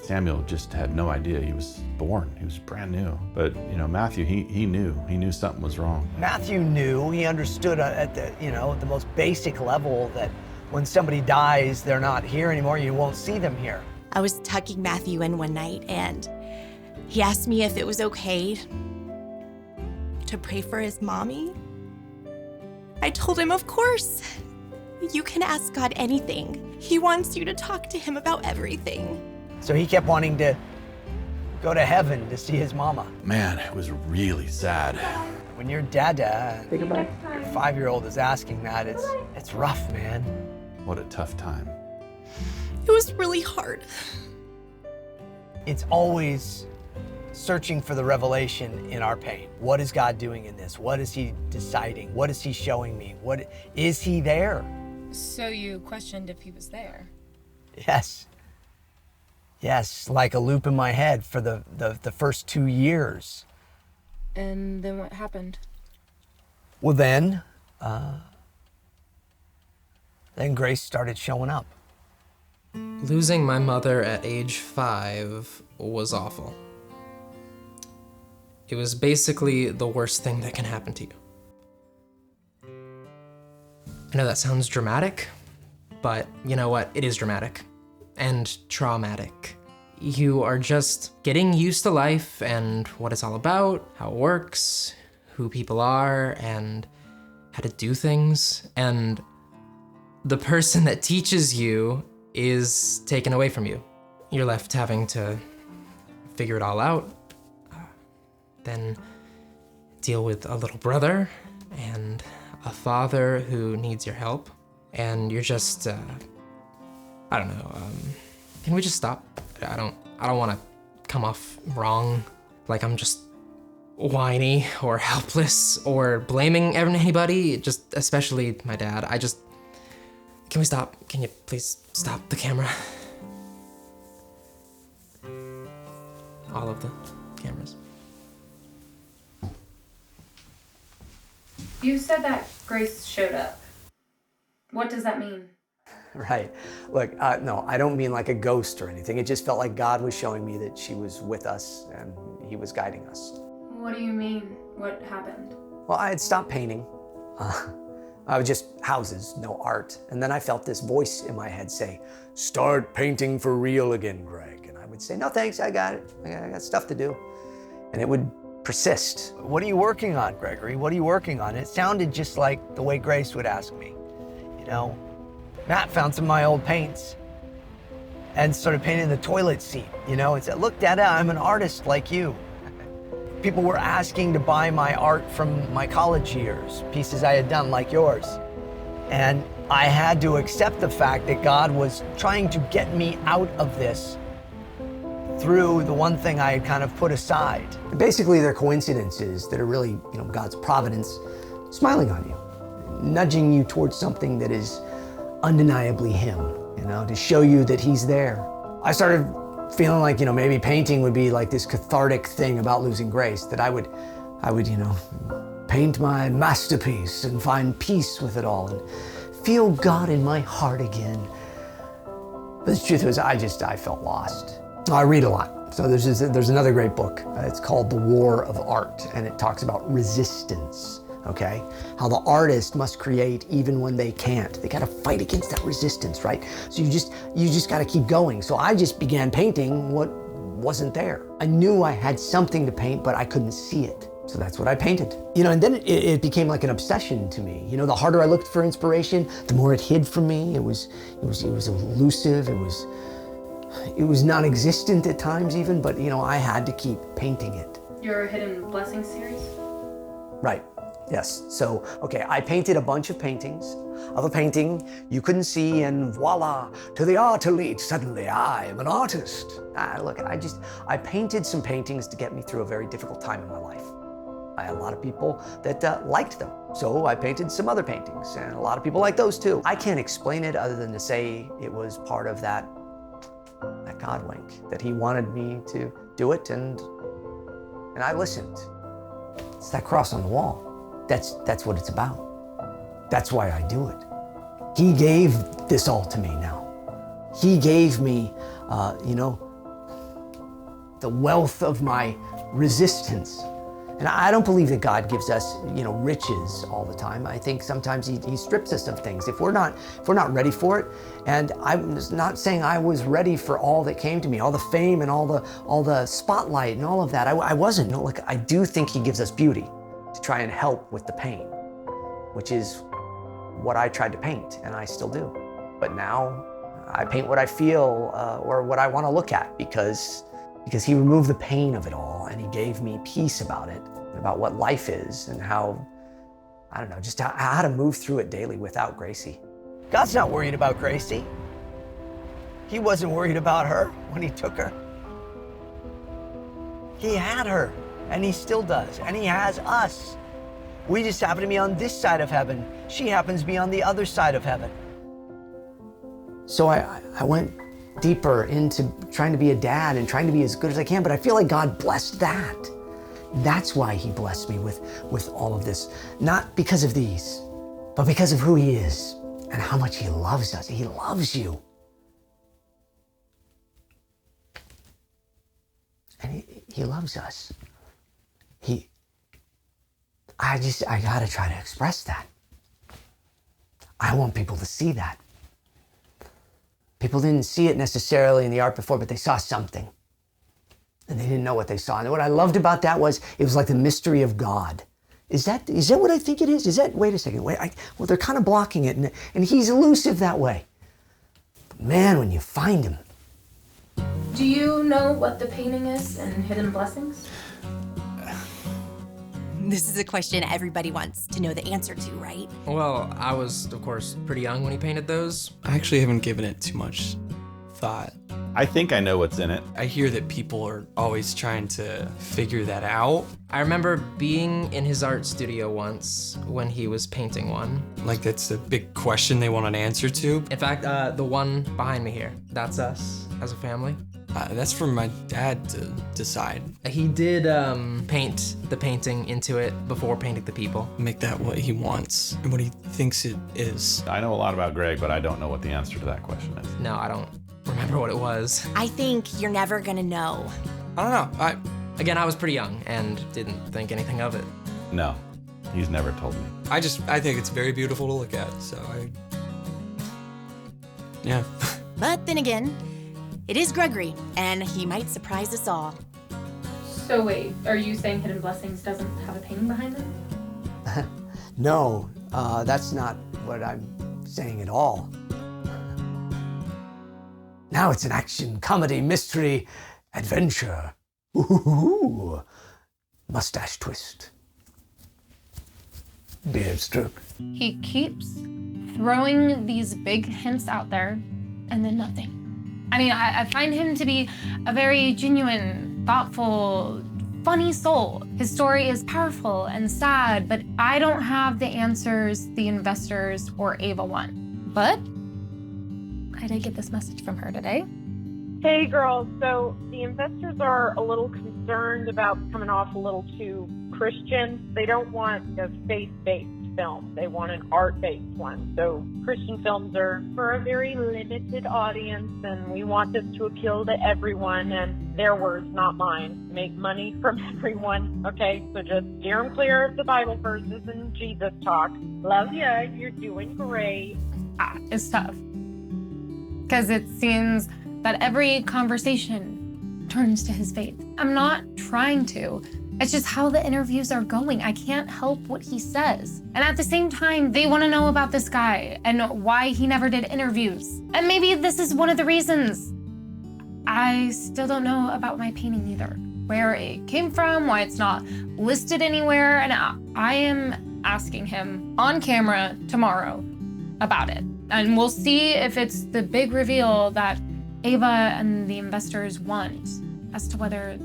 Samuel just had no idea. He was born, he was brand new. But, Matthew, he knew something was wrong.
Matthew knew, he understood at the most basic level that when somebody dies, they're not here anymore, you won't see them here.
I was tucking Matthew in one night and he asked me if it was okay to pray for his mommy. I told him, of course. You can ask God anything. He wants you to talk to him about everything.
So he kept wanting to go to heaven to see his mama.
Man, it was really sad.
When your dada, your 5-year-old is asking that, it's rough, man.
What a tough time.
It was really hard.
It's always searching for the revelation in our pain. What is God doing in this? What is he deciding? What is he showing me? What is he there?
So you questioned if he was there?
Yes. Yes, like a loop in my head for the first 2 years.
And then what happened?
Well, then Grace started showing up.
Losing my mother at age 5 was awful. It was basically the worst thing that can happen to you. I know that sounds dramatic, but you know what? It is dramatic and traumatic. You are just getting used to life and what it's all about, how it works, who people are, and how to do things. And the person that teaches you is taken away from you. You're left having to figure it all out, then deal with a little brother and a father who needs your help. And you're just, I don't know, can we just stop? I don't want to come off wrong, like I'm just whiny or helpless or blaming anybody, just especially my dad. Can we stop? Can you please stop the camera? All of the cameras.
You said that Grace showed up. What does that mean?
Right. Look, no, I don't mean like a ghost or anything. It just felt like God was showing me that she was with us and he was guiding us.
What do you mean? What happened?
Well, I had stopped painting. I was just houses, no art. And then I felt this voice in my head say, start painting for real again, Greg. And I would say, no, thanks, I got it. I got stuff to do. And it would
persist. What are you working on, Gregory? What are you working on? It sounded just like the way Grace would ask me. You know, Matt found some of my old paints and started painting the toilet seat, you know, and said, look, Dada, I'm an artist like you. People were asking to buy my art from my college years, pieces I had done like yours. And I had to accept the fact that God was trying to get me out of this through the one thing I had kind of put aside. Basically, they're coincidences that are really, you know, God's providence smiling on you, nudging you towards something that is undeniably Him, you know, to show you that He's there. I started feeling like, you know, maybe painting would be like this cathartic thing about losing Grace, that I would, you know, paint my masterpiece and find peace with it all and feel God in my heart again. But the truth was, I felt lost. I read a lot. So there's another great book. It's called The War of Art, and it talks about resistance, okay? How the artist must create even when they can't. They gotta fight against that resistance, right? So you just gotta keep going. So I just began painting what wasn't there. I knew I had something to paint, but I couldn't see it. So that's what I painted. You know, and then it became like an obsession to me. You know, the harder I looked for inspiration, the more it hid from me. It was elusive, it was non-existent at times even, but you know, I had to keep painting it.
Your Hidden Blessings series?
Right, yes. So, okay, I painted a bunch of paintings of a painting you couldn't see, and voila, to the art elite, suddenly I am an artist. Look, I painted some paintings to get me through a very difficult time in my life. I had a lot of people that liked them. So I painted some other paintings, and a lot of people liked those too. I can't explain it other than to say it was part of that God wink, that He wanted me to do it, and I listened. It's that cross on the wall. That's what it's about. That's why I do it. He gave this all to me now. He gave me, you know, the wealth of my resistance. And I don't believe that God gives us, you know, riches all the time. I think sometimes He strips us of things if we're not ready for it. And I'm not saying I was ready for all that came to me, all the fame and all the spotlight and all of that. I wasn't. No, look, I do think He gives us beauty to try and help with the pain, which is what I tried to paint, and I still do. But now I paint what I feel or what I want to look at because He removed the pain of it all, and He gave me peace about it, about what life is and how, I don't know, just how to move through it daily without Gracie. God's not worried about Gracie. He wasn't worried about her when He took her. He had her, and He still does, and He has us. We just happen to be on this side of heaven. She happens to be on the other side of heaven. So I went deeper into trying to be a dad and trying to be as good as I can, but I feel like God blessed that. That's why He blessed me with all of this. Not because of these, but because of who He is and how much He loves us. He loves you. And He loves us. I gotta try to express that. I want people to see that. People didn't see it necessarily in the art before, but they saw something. And they didn't know what they saw. And what I loved about that was, it was like the mystery of God. Is that what I think it is? Wait a second, well, they're kind of blocking it, and He's elusive that way. But man, when you find Him.
Do you know what the painting is in Hidden Blessings?
This is a question everybody wants to know the answer to, right?
Well, I was, of course, pretty young when he painted those.
I actually haven't given it too much thought.
I think I know what's in it.
I hear that people are always trying to figure that out.
I remember being in his art studio once when he was painting one.
Like that's a big question they want an answer to.
In fact, the one behind me here, that's us as a family.
That's for my dad to decide.
He did paint the painting into it before painting the people.
Make that what he wants and what he thinks it is.
I know a lot about Greg, but I don't know what the answer to that question is.
No, I don't remember what it was.
I think you're never gonna know.
I don't know.
Again, I was pretty young and didn't think anything of it.
No, he's never told me.
I think it's very beautiful to look at, so yeah.
But then again, it is Gregory, and he might surprise us all.
So wait, are you saying Hidden Blessings doesn't have a painting behind it?
No, that's not what I'm saying at all. Now it's an action, comedy, mystery, adventure. Ooh, mustache twist. Beard stroke.
He keeps throwing these big hints out there and then nothing. I mean, I find him to be a very genuine, thoughtful, funny soul. His story is powerful and sad, but I don't have the answers the investors or Ava want. But I did get this message from her today.
Hey girls, so the investors are a little concerned about coming off a little too Christian. They don't want a faith-based film. They want an art-based one. So Christian films are for a very limited audience, and we want this to appeal to everyone, and their words, not mine. Make money from everyone, okay? So just steer them clear of the Bible verses and Jesus talk. Love ya, you're doing great.
It's tough. Because it seems that every conversation turns to his faith. I'm not trying to. It's just how the interviews are going. I can't help what he says. And at the same time, they want to know about this guy and why he never did interviews. And maybe this is one of the reasons. I still don't know about my painting either. Where it came from, why it's not listed anywhere. And I am asking him on camera tomorrow about it. And we'll see if it's the big reveal that Ava and the investors want as to whether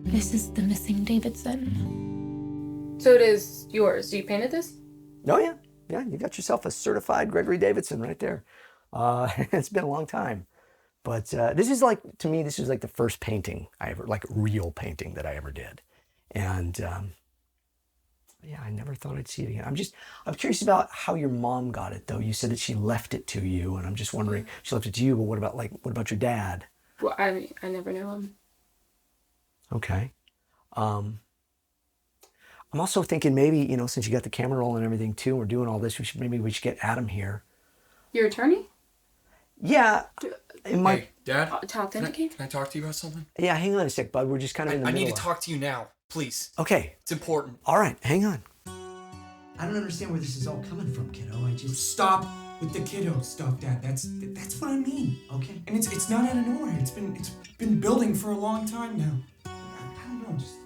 this is the missing Davidson.
So it is yours. You painted this?
Oh yeah, yeah. You got yourself a certified Gregory Davidson right there. It's been a long time, but this is like, to me, this is like the first painting I ever, like real painting that I ever did, and yeah, I never thought I'd see it again. I'm curious about how your mom got it though. You said that she left it to you, and I'm just wondering, she left it to you, but what about your dad?
Well, I never knew him.
Okay. I'm also thinking maybe, since you got the camera roll and everything too, and we're doing all this, we should get Adam here.
Your attorney?
Yeah.
Hey, Dad?
To authenticate?
Can I talk to you about something?
Yeah, hang on a sec, bud. We're just kind of in the middle.
I need to talk to you now, please.
Okay.
It's important.
All right, hang on.
I don't understand where this is all coming from, kiddo. Stop with the kiddo stuff, Dad. That's what I mean. Okay. And it's not out of nowhere. It's been building for a long time now. I don't know, just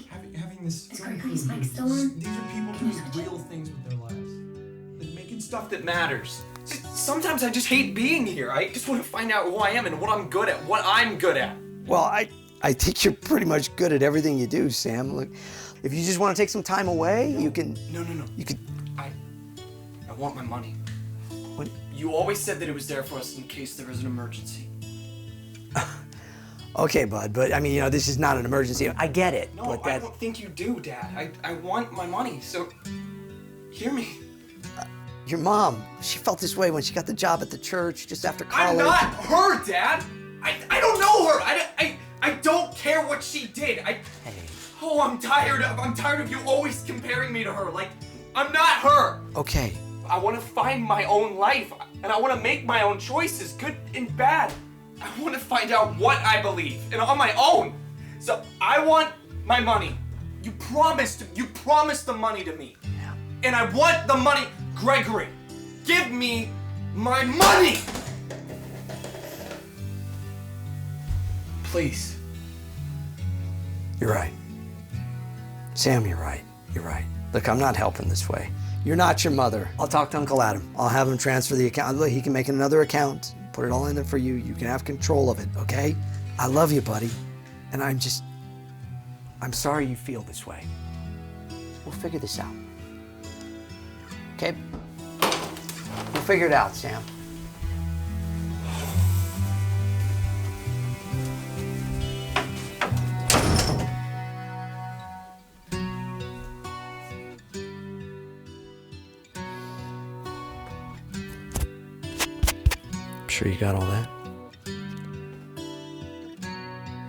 having this.
Is Gregory's mic still on?
These are people doing real things with their lives. Like making stuff that matters.
Sometimes I just hate being here. I just want to find out who I am and what I'm good at.
Well, I think you're pretty much good at everything you do, Sam. Look, if you just want to take some time away, you can.
No.
You could.
I want my money.
What?
You always said that it was there for us in case there was an emergency.
Okay, bud, but I mean, this is not an emergency. I get it.
No, I don't think you do, Dad. I want my money, so hear me.
Your mom, she felt this way when she got the job at the church just after college.
I'm not her, Dad. I don't know her. I don't care what she did. Oh, I'm tired of you always comparing me to her. Like, I'm not her.
Okay.
I want to find my own life, and I want to make my own choices, good and bad. I want to find out what I believe, and on my own. So I want my money. You promised the money to me.
Yeah.
And I want the money. Gregory, give me my money! Please.
You're right. Sam, you're right. You're right. Look, I'm not helping this way. You're not your mother. I'll talk to Uncle Adam. I'll have him transfer the account. Look, he can make another account, put it all in there for you. You can have control of it, okay? I love you, buddy. And I'm sorry you feel this way. We'll figure this out. Okay? We'll figure it out, Sam. Sure you got all that?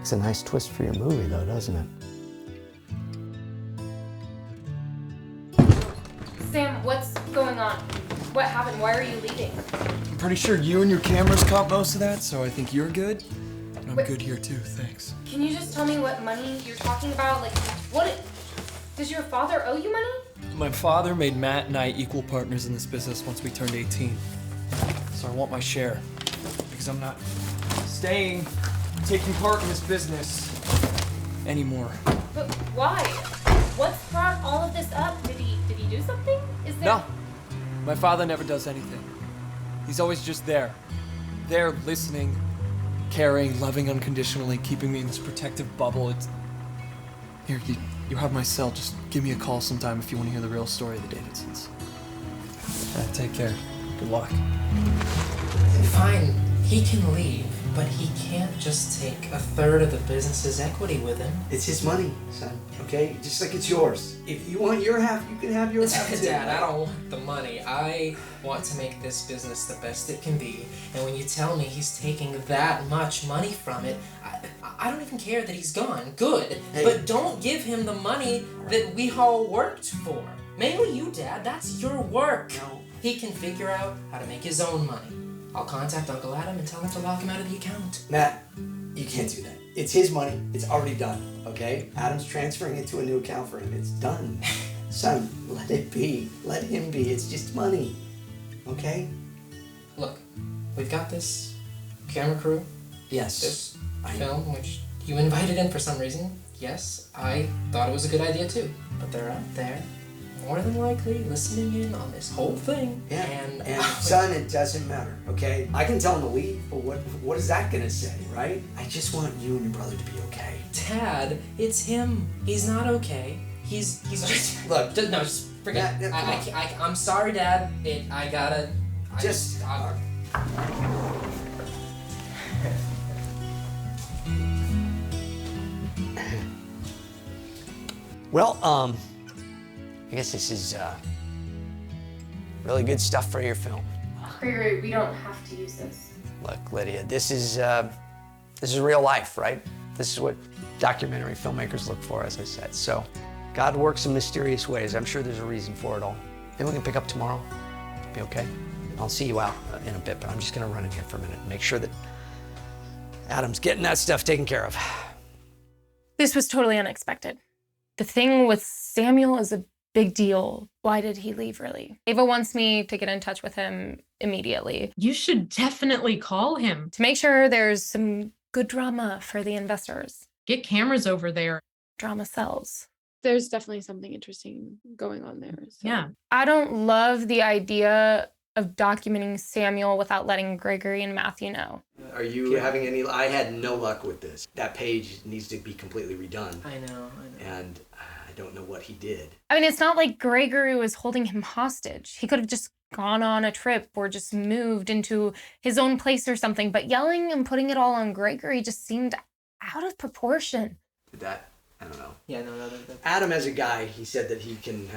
It's a nice twist for your movie, though, doesn't it?
Sam, what's going on? What happened? Why are you leaving?
I'm pretty sure you and your cameras caught most of that, so I think you're good.
I'm good here too, thanks.
Can you just tell me what money you're talking about? Like, does your father owe you money?
My father made Matt and I equal partners in this business once we turned 18. So I want my share. Because I'm not taking part in this business anymore.
But why? What's brought all of this up? Did he do something? Is there...
No. My father never does anything. He's always just there. There, listening, caring, loving unconditionally, keeping me in this protective bubble. It's... Here, you have my cell. Just give me a call sometime if you want to hear the real story of the Davidsons. All right, take care. Good luck.
Fine, he can leave, but he can't just take a third of the business's equity with him.
It's his money, son, okay? Just like it's yours. If you want your half, you can have your half too.
Dad, I don't want the money. I want to make this business the best it can be. And when you tell me he's taking that much money from it, I don't even care that he's gone. Good.
Hey.
But don't give him the money that we all worked for. Mainly you, Dad. That's your work.
No.
He can figure out how to make his own money. I'll contact Uncle Adam and tell him to lock him out of the account.
Matt, you can't do that. It's his money. It's already done, okay? Adam's transferring it to a new account for him. It's done. Son, let it be. Let him be. It's just money, okay?
Look, we've got this camera crew.
Yes.
This film, which you invited in for some reason. Yes, I thought it was a good idea too. But they're out there, more than likely, listening in on this whole thing.
Yeah. And son, it doesn't matter, okay? I can tell him to leave, but what is that gonna say, right? I just want you and your brother to be okay.
Dad, it's him. He's not okay. He's just
look.
Just forget. I'm sorry, Dad.
Well, I guess this is really good stuff for your film.
Gregory, we don't have to use this.
Look, Lydia, this is real life, right? This is what documentary filmmakers look for, as I said. So, God works in mysterious ways. I'm sure there's a reason for it all. Maybe we can pick up tomorrow. Be okay? I'll see you out in a bit, but I'm just gonna run in here for a minute and make sure that Adam's getting that stuff taken care of.
This was totally unexpected. The thing with Samuel is a big deal. Why did he leave, really? Ava wants me to get in touch with him immediately.
You should definitely call him.
To make sure there's some good drama for the investors.
Get cameras over there.
Drama sells.
There's definitely something interesting going on there. So.
Yeah.
I don't love the idea of documenting Samuel without letting Gregory and Matthew know.
Are you having any... I had no luck with this. That page needs to be completely redone.
I know.
And I don't know what he did.
I mean, it's not like Gregory was holding him hostage. He could have just gone on a trip or just moved into his own place or something, but yelling and putting it all on Gregory just seemed out of proportion.
That, I don't know.
Yeah, no.
Adam, as a guy, he said that he can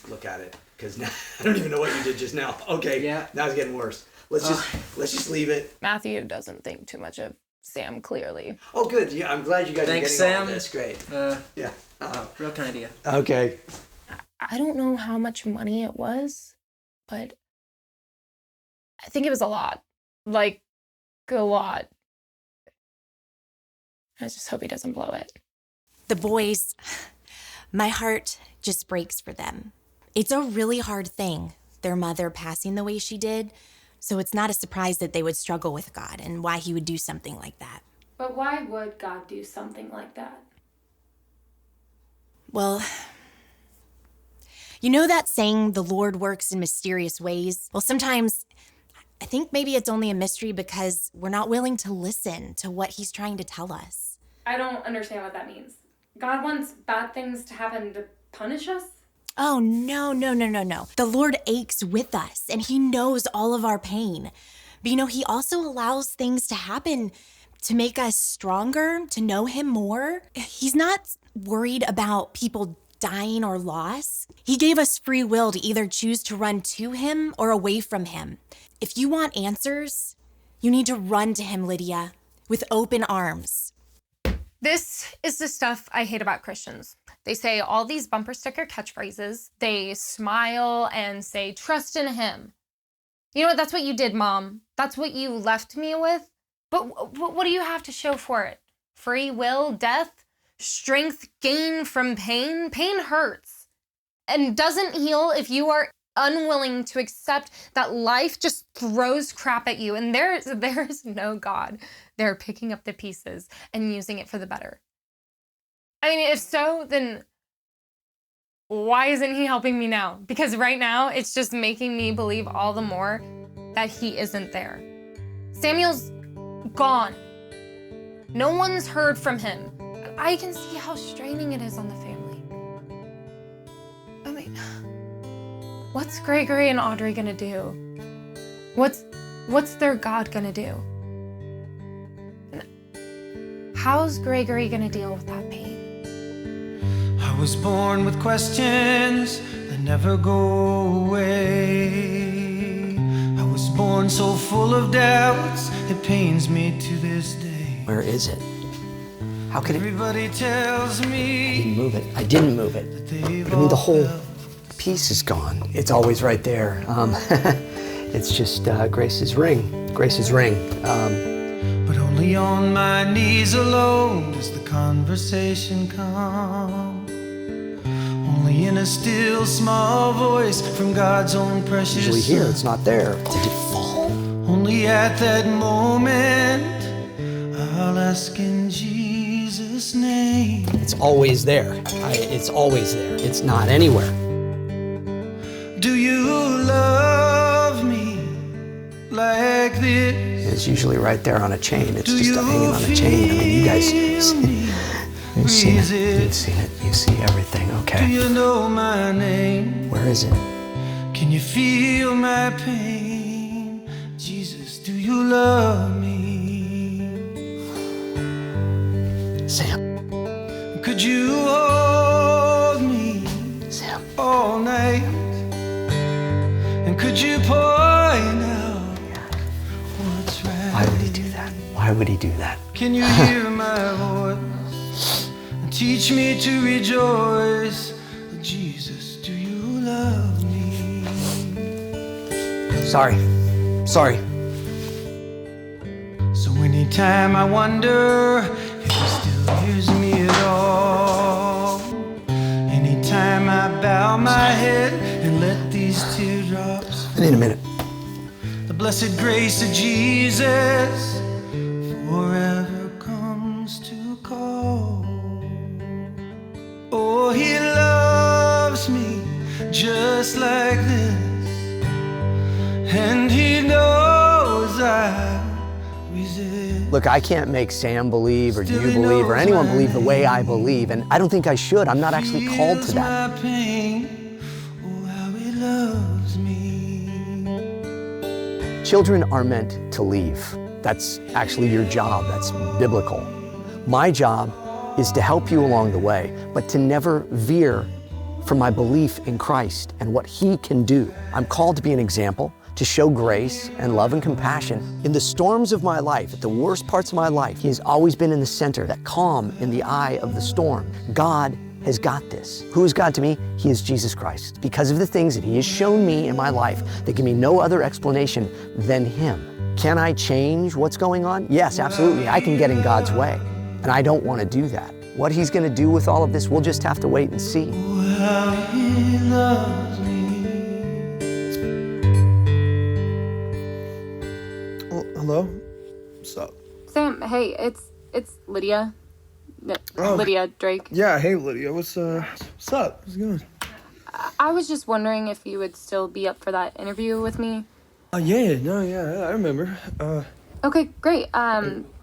look at it, because now I don't even know what you did just now. Okay, yeah. Now it's getting worse. Let's just leave it.
Matthew doesn't think too much of Sam, clearly.
Oh, good. Yeah, I'm glad you guys are getting all of this. Great. Yeah.
Real kind idea.
Okay.
I don't know how much money it was, but I think it was a lot. Like, a lot. I just hope he doesn't blow it.
The boys, my heart just breaks for them. It's a really hard thing, their mother passing the way she did, so it's not a surprise that they would struggle with God and why he would do something like that.
But why would God do something like that?
Well, you know that saying, the Lord works in mysterious ways? Well, sometimes I think maybe it's only a mystery because we're not willing to listen to what he's trying to tell us.
I don't understand what that means. God wants bad things to happen to punish us?
Oh, no. The Lord aches with us, and he knows all of our pain. But you know, he also allows things to happen to make us stronger, to know him more. He's not worried about people dying or loss. He gave us free will to either choose to run to him or away from him. If you want answers, you need to run to him, Lydia, with open arms.
This is the stuff I hate about Christians. They say all these bumper sticker catchphrases. They smile and say, trust in him. You know what? That's what you did, Mom. That's what you left me with. But what do you have to show for it? Free will, death, strength gained from pain? Pain hurts and doesn't heal if you are unwilling to accept that life just throws crap at you and there is no God. They're picking up the pieces and using it for the better. I mean, if so, then why isn't he helping me now? Because right now, it's just making me believe all the more that he isn't there. Samuel's gone. No one's heard from him. I can see how straining it is on the family. I mean, what's Gregory and Audrey gonna do? What's their God gonna do? And how's Gregory gonna deal with that pain?
I was born with questions that never go away. I was born so full of doubts, it pains me to this day.
Where is it? How could it?
Everybody tells me
I didn't move it. I didn't move it. But I mean, the whole piece is gone. It's always right there. It's just Grace's ring. Grace's ring.
But only on my knees alone does the conversation come. Only in a still small voice from God's own precious
Usually here,
Son.
it's not there. Did it fall?
Only at that moment I'll ask in Jesus' name.
It's always there. It's always there. It's not anywhere.
Do you love me like this?
It's usually right there on a chain. It's just hanging on a chain. I mean, you guys, you've seen it. You've seen it. You see everything.
Do
Okay.
you know my name?
Where is it?
Can you feel my pain? Jesus, do you love me?
Sam.
Could you hold me
Sam.
all night? And could you point out what's right?
Why would he do that? Why would he do that?
Can you hear my voice? And teach me to rejoice. Jesus, do you love me?
Sorry. Sorry.
So anytime I wonder if he still hears me at all, anytime I bow my head and let these teardrops
I need a minute.
the blessed grace of Jesus forever comes to call. Oh, he loves me just like this, and he knows I resist.
Look, I can't make Sam believe or you believe or anyone believe the way I believe, and I don't think I should. I'm not actually called to that.
My pain, oh, how he loves me.
Children are meant to leave. That's actually your job. That's biblical. My job is to help you along the way, but to never veer from my belief in Christ and what He can do. I'm called to be an example, to show grace and love and compassion. In the storms of my life, at the worst parts of my life, He has always been in the center, that calm in the eye of the storm. God has got this. Who is God to me? He is Jesus Christ. Because of the things that He has shown me in my life that give me no other explanation than Him. Can I change what's going on? Yes, absolutely. I can get in God's way, and I don't want to do that. What He's going to do with all of this, we'll just have to wait and see.
Oh, how he loves me.
Hello? What's up?
Sam, hey, it's Lydia. Lydia Drake.
Yeah, hey Lydia, what's up? How's it going?
I was just wondering if you would still be up for that interview with me.
I remember.
Okay, great.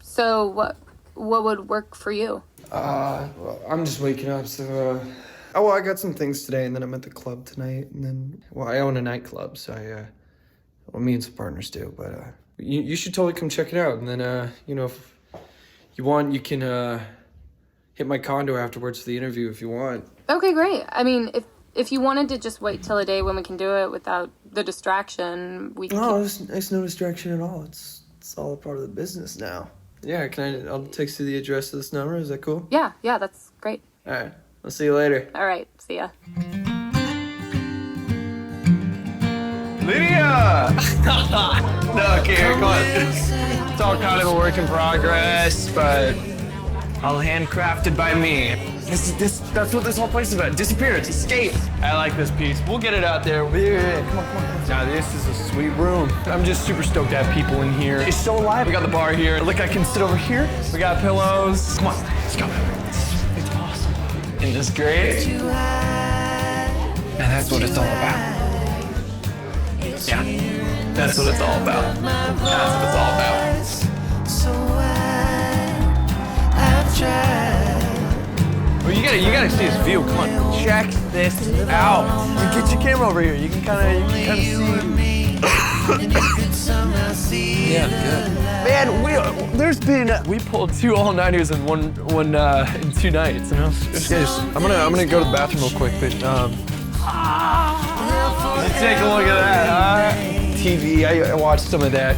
So what would work for you?
Well, I'm just waking up, so, I got some things today, and then I'm at the club tonight, and then, I own a nightclub, so me and some partners do, but, you should totally come check it out, and then, if you want, you can, hit my condo afterwards for the interview if you want.
Okay, great. I mean, if you wanted to just wait till a day when we can do it without the distraction, we can.
No, it's no distraction at all. It's all a part of the business now. Yeah, I'll text you the address to this number. Is that cool?
Yeah, that's great.
All right. I'll see you later.
All right, see ya.
Lydia! No, okay, come on. It's all kind of a work in progress, but all handcrafted by me. That's what this whole place is about. Disappearance, escape. I like this piece. We'll get it out there. Yeah, come on. Now this is a sweet room. I'm just super stoked to have people in here. It's so alive. We got the bar here. Look, I can sit over here. We got pillows. Come on, let's go. It's awesome. Isn't this great? And that's what it's all about. Yeah, that's what it's all about. That's what it's all about.
So I've tried.
Well, you gotta see this view. Come on, check this out. You get your camera over here. You can kind of see. Yeah, good. Man, we pulled 2 all-nighters in in 2 nights. You know. Guys, I'm gonna go to the bathroom real quick, but take a look at that. TV. I watched some of that.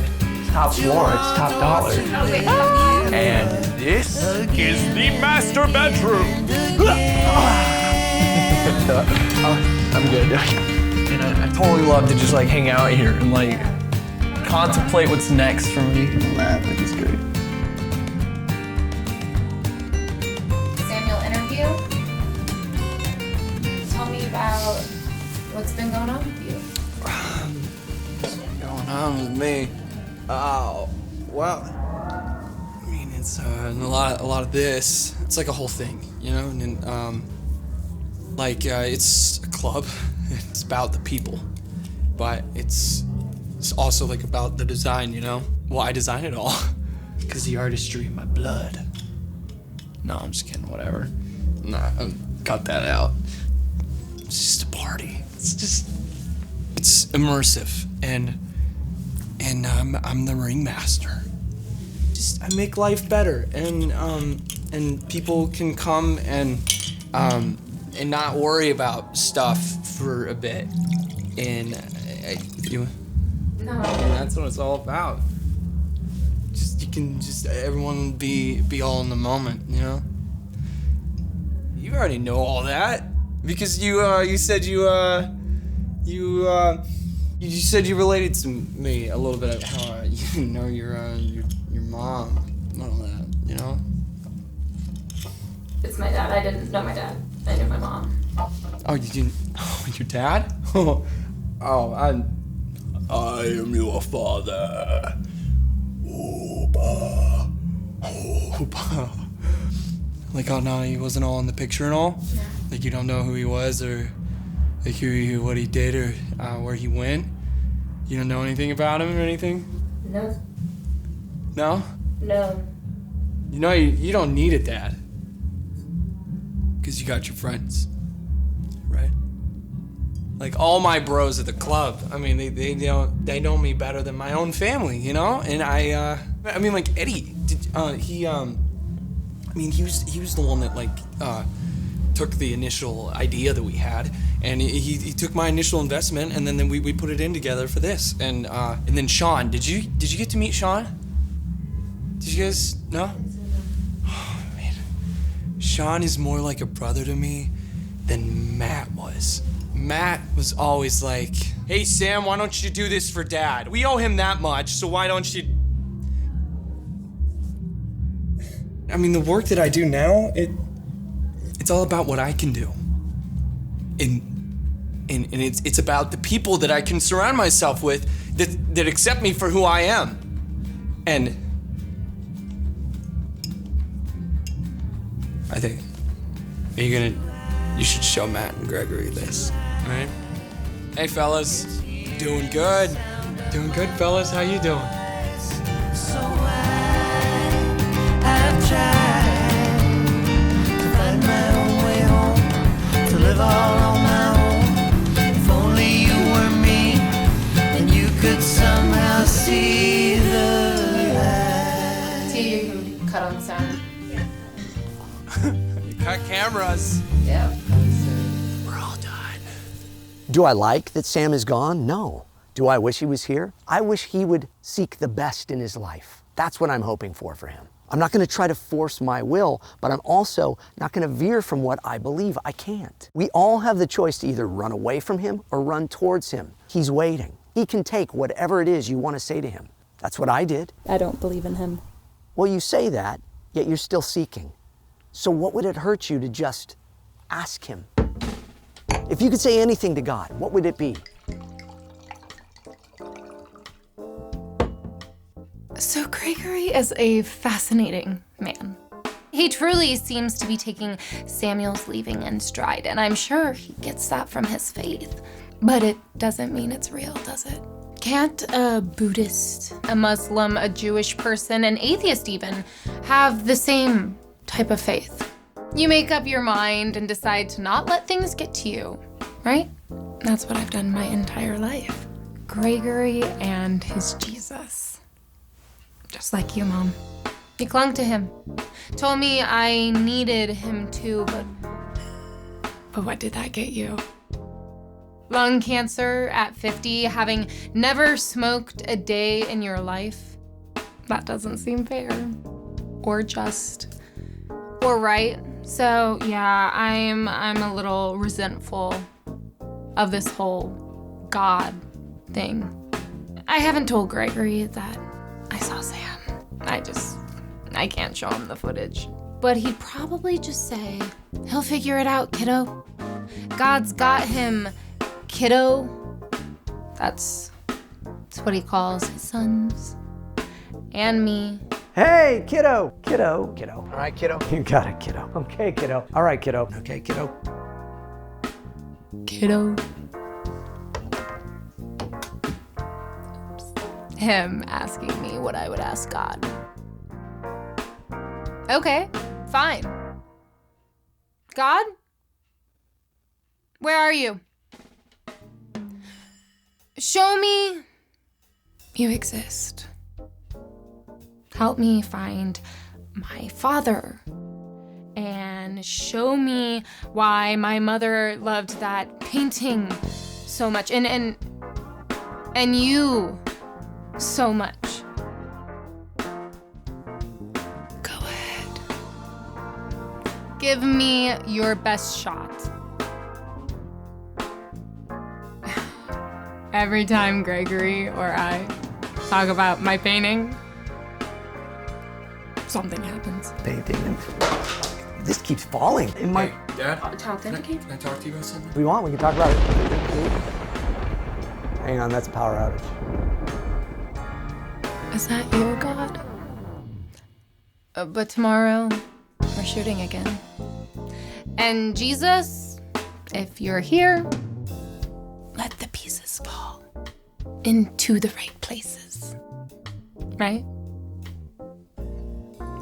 Top floor. It's top dollar. And this is the master bedroom. I'm good. And I totally love to just like hang out here and like contemplate what's next for me. I think it's great.
Samuel interview. Tell me about what's been going on with you.
What's been going on with me? Oh, well. I mean, it's a lot of this. It's like a whole thing, you know. And it's a club. It's about the people, but it's also like about the design, you know. Well, I design it all because the artistry in my blood. No, I'm just kidding. Whatever. Nah, cut that out. It's just a party. It's immersive, and I'm the ringmaster. I make life better, and people can come and not worry about stuff for a bit, and that's what it's all about. Everyone be all in the moment, you know. You already know all that because you said you said you related to me a little bit of how you know your mom and all that, you know?
It's my dad. I didn't know my dad. I knew my mom.
Oh, you didn't? Oh, your dad? I am your father. Opa. Opa. Like, oh no, he wasn't all in the picture and all? Yeah. Like, you don't know who he was or like what he did or where he went? You don't know anything about him or anything?
No.
No?
No.
You know, you don't need a dad. Because you got your friends. Right? Like, all my bros at the club, I mean, they know me better than my own family, you know? And I mean, like, Eddie, he was the one that, like, took the initial idea that we had, and he took my initial investment, and then we put it in together for this. And then Sean, did you get to meet Sean? Did you guys no? Oh man, Sean is more like a brother to me than Matt was. Matt was always like, "Hey Sam, why don't you do this for Dad? We owe him that much, so why don't you?" I mean, the work that I do now, it's all about what I can do. And it's about the people that I can surround myself with that accept me for who I am. And I think you should show Matt and Gregory this, all right? Hey fellas, doing good. Doing good, fellas, how you doing?
So I've tried to find my own way home, to live all on my own. If only you were me, then you could somehow see the light.
See, you can cut on sound.
You cut cameras.
Yeah.
We're all done.
Do I like that Sam is gone? No. Do I wish he was here? I wish he would seek the best in his life. That's what I'm hoping for him. I'm not going to try to force my will, but I'm also not going to veer from what I believe. I can't. We all have the choice to either run away from him or run towards him. He's waiting. He can take whatever it is you want to say to him. That's what I did.
I don't believe in him.
Well, you say that, yet you're still seeking. So what would it hurt you to just ask him? If you could say anything to God, what would it be?
So Gregory is a fascinating man. He truly seems to be taking Samuel's leaving in stride, and I'm sure he gets that from his faith. But it doesn't mean it's real, does it? Can't a Buddhist, a Muslim, a Jewish person, an atheist even, have the same type of faith? You make up your mind and decide to not let things get to you, right? That's what I've done my entire life. Gregory and his Jesus. Just like you, Mom. He clung to him. Told me I needed him too, but what did that get you? Lung cancer at 50, having never smoked a day in your life? That doesn't seem fair, or just, or right. So yeah, I'm a little resentful of this whole God thing. I haven't told Gregory that I saw Sam. I can't show him the footage. But he'd probably just say, he'll figure it out, kiddo. God's got him, kiddo. That's what he calls his sons. And me.
Hey, kiddo. Kiddo. All right, kiddo. You got it, kiddo. Okay, kiddo. All right, kiddo. Okay, kiddo.
Kiddo. Him asking me what I would ask God. Okay, fine. God? Where are you? Show me you exist. Help me find my father. And show me why my mother loved that painting so much. And you so much. Go ahead. Give me your best shot. Every time Gregory or I talk about my painting, something happens.
Painting. This keeps falling. In my.
Hey, Dad?
To authenticate?
Can I talk to you about something?
If we want, we can talk about it. Hang on, that's a power outage.
Is that your God? But tomorrow, we're shooting again. And Jesus, if you're here, let the pieces fall into the right places. Right?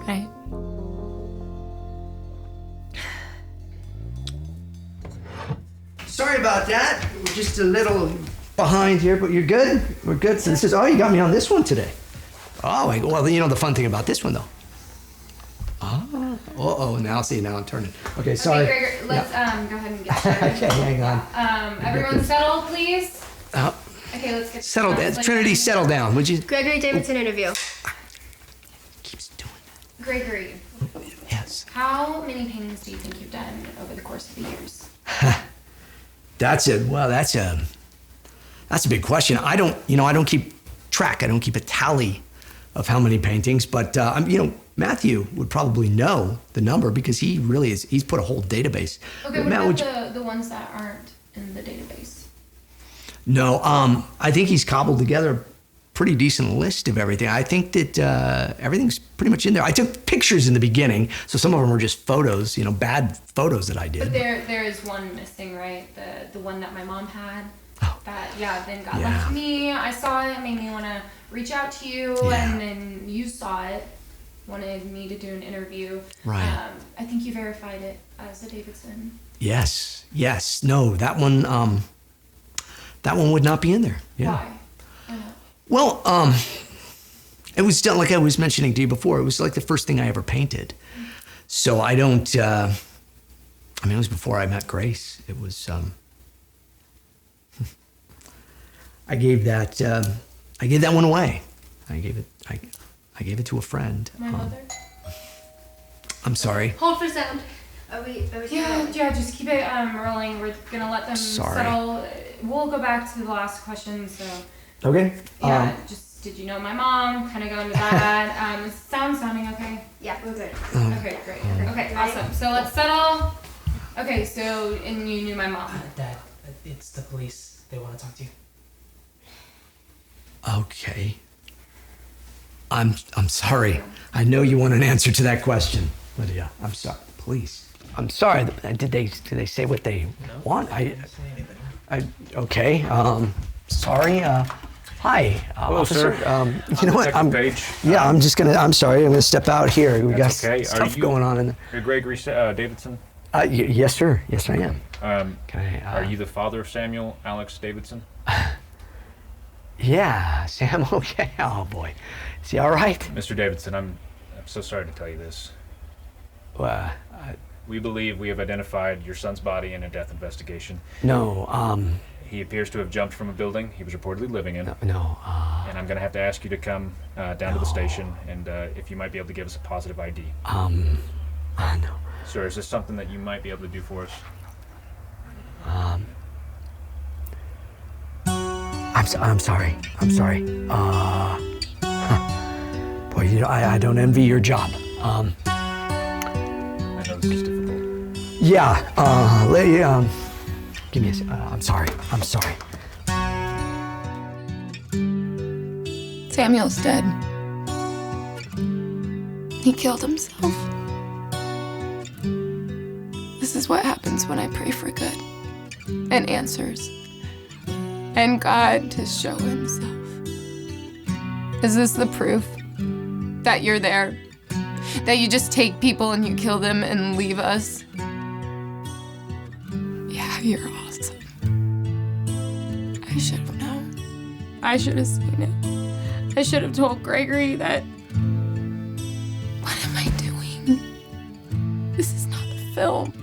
Right?
Sorry about that. We're just a little behind here, but you're good. We're good. So this is. Oh, you got me on this one today. Oh, well, you know the fun thing about this one, though. Now I'm turning. Okay, sorry.
Okay, Gregory, let's go ahead and get started.
Okay, hang on.
Everyone settle, please.
Oh.
Okay, let's get
Settle
started.
down. Trinity, settle down, would you?
Gregory Davidson interview.
Gregory.
Yes.
How many paintings do you think you've done over the course of the years?
That's a big question. I don't keep track. I don't keep a tally of how many paintings, but Matthew would probably know the number because he really is. He's put a whole database.
Okay, what about the ones that aren't in the database?
No, I think he's cobbled together a pretty decent list of everything. I think that everything's pretty much in there. I took pictures in the beginning, so some of them are just photos, bad photos that I did.
But there is one missing, right? The one that my mom had. That then got left to me. I saw it, made me want to reach out to you, and then you saw it, wanted me to do an interview.
Right.
I think you verified it as a Davidson.
Yes. No, that one would not be in there. Yeah.
Why not?
Well, it was done, like I was mentioning to you before, it was like the first thing I ever painted. So I don't, it was before I met Grace. It was, I gave that one away. I gave it to a friend.
My mother?
I'm sorry.
Hold for sound. Are we
Yeah, just keep it rolling. We're gonna let them settle. We'll go back to the last question, so
Okay.
Yeah, just did you know my mom? Kind of go into that. Is sound sounding okay?
Yeah, we're good.
Okay, great. Okay, awesome. So let's settle. Okay, so and you knew my mom.
Dad, it's the police. They want to talk to you.
Okay. I'm sorry. I know you want an answer to that question, Lydia. I'm sorry. Please. I'm sorry. Did they say what they want? Okay. Sorry. Hi,
Hello,
officer.
sir.
You know what? I'm sorry. I'm gonna step out here. We got stuff going on in there.
You're Gregory Davidson?
Yes, sir. Yes, I am.
Are you the father of Samuel Alex Davidson?
Yeah, Sam. Okay. Oh boy. Is he all right?
Mr. Davidson, I'm so sorry to tell you this. We believe we have identified your son's body in a death investigation.
No.
He appears to have jumped from a building he was reportedly living in.
No.
And I'm going to have to ask you to come down to the station, and if you might be able to give us a positive ID.
No.
Sir, is this something that you might be able to do for us?
I'm sorry. Boy, you know, I don't envy your job.
I know this is difficult.
Yeah, give me a second. I'm sorry.
Samuel's dead. He killed himself. This is what happens when I pray for good and answers, and God to show himself. Is this the proof that you're there? That you just take people and you kill them and leave us? Yeah, you're awesome. I should have known. I should have seen it. I should have told Gregory that. What am I doing? This is not the film.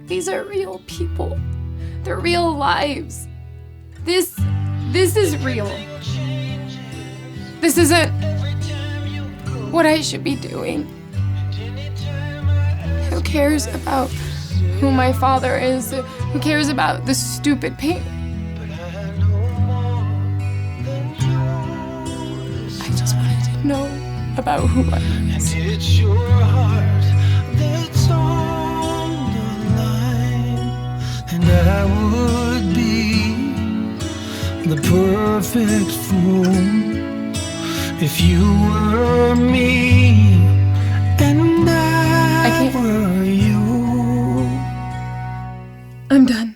These are real people. They're real lives. This is real. This isn't what I should be doing. Who cares about who my father is? Who cares about the stupid pain? I just wanted to know about who I was.
It's your heart that's on the line, and I would be the perfect fool if you were me and I were you.
I'm done.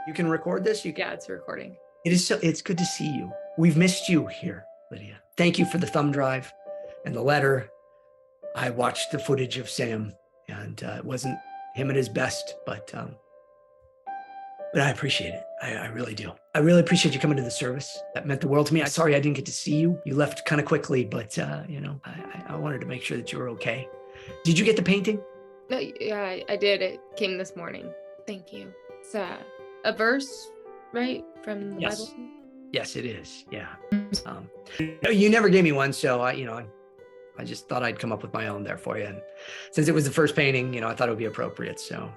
You can record this?
Yeah, it's recording.
It's good to see you. We've missed you here, Lydia. Thank you for the thumb drive and the letter. I watched the footage of Sam, and it wasn't him at his best, but I appreciate it. I really do. I really appreciate you coming to the service. That meant the world to me. I'm sorry I didn't get to see you. You left kind of quickly, but I wanted to make sure that you were okay. Did you get the painting?
No, yeah, I did. It came this morning. Thank you. It's a verse, right, from the
Yes.
Bible?
Yes, it is. Yeah. You never gave me one, so I just thought I'd come up with my own there for you. And since it was the first painting, I thought it would be appropriate. So,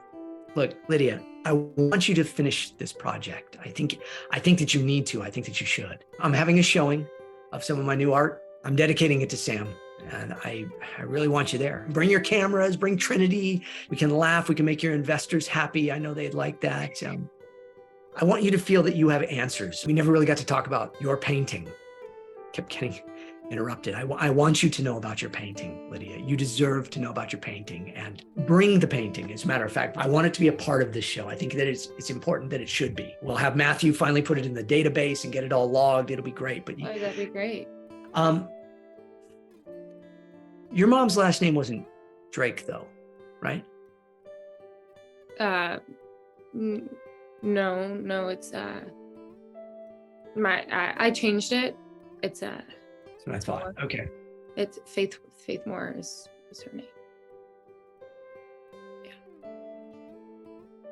look, Lydia, I want you to finish this project. I think that you need to. I think that you should. I'm having a showing of some of my new art. I'm dedicating it to Sam, and I really want you there. Bring your cameras, bring Trinity. We can laugh. We can make your investors happy. I know they'd like that. I want you to feel that you have answers. We never really got to talk about your painting. Kept getting interrupted. I want you to know about your painting, Lydia. You deserve to know about your painting, and bring the painting. As a matter of fact, I want it to be a part of this show. I think that it's important that it should be. We'll have Matthew finally put it in the database and get it all logged. It'll be great. But
That'd be great.
Your mom's last name wasn't Drake, though, right?
No, it's I changed it. It's
That's what I thought. Okay.
It's Faith Moore is her name.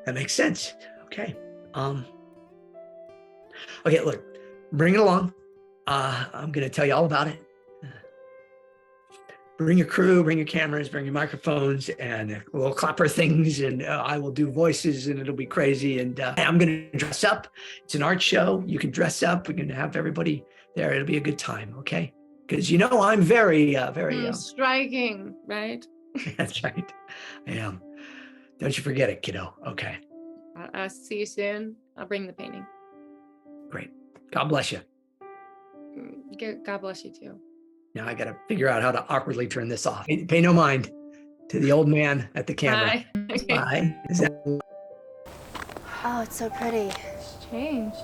That makes sense. Okay. Okay, look, bring it along. I'm going to tell you all about it. Bring your crew, bring your cameras, bring your microphones, and we'll clapper things, and I will do voices, and it'll be crazy. And I'm going to dress up. It's an art show. You can dress up. We're going to have everybody there. It'll be a good time, okay? Because you know I'm very
striking, right?
That's right. I am. Don't you forget it, kiddo. Okay.
I'll see you soon. I'll bring the painting.
Great. God bless you.
God bless you too.
Now I got to figure out how to awkwardly turn this off. Pay no mind to the old man at the camera.
Hi.
Hi. Is that...
Oh, it's so pretty.
It's changed.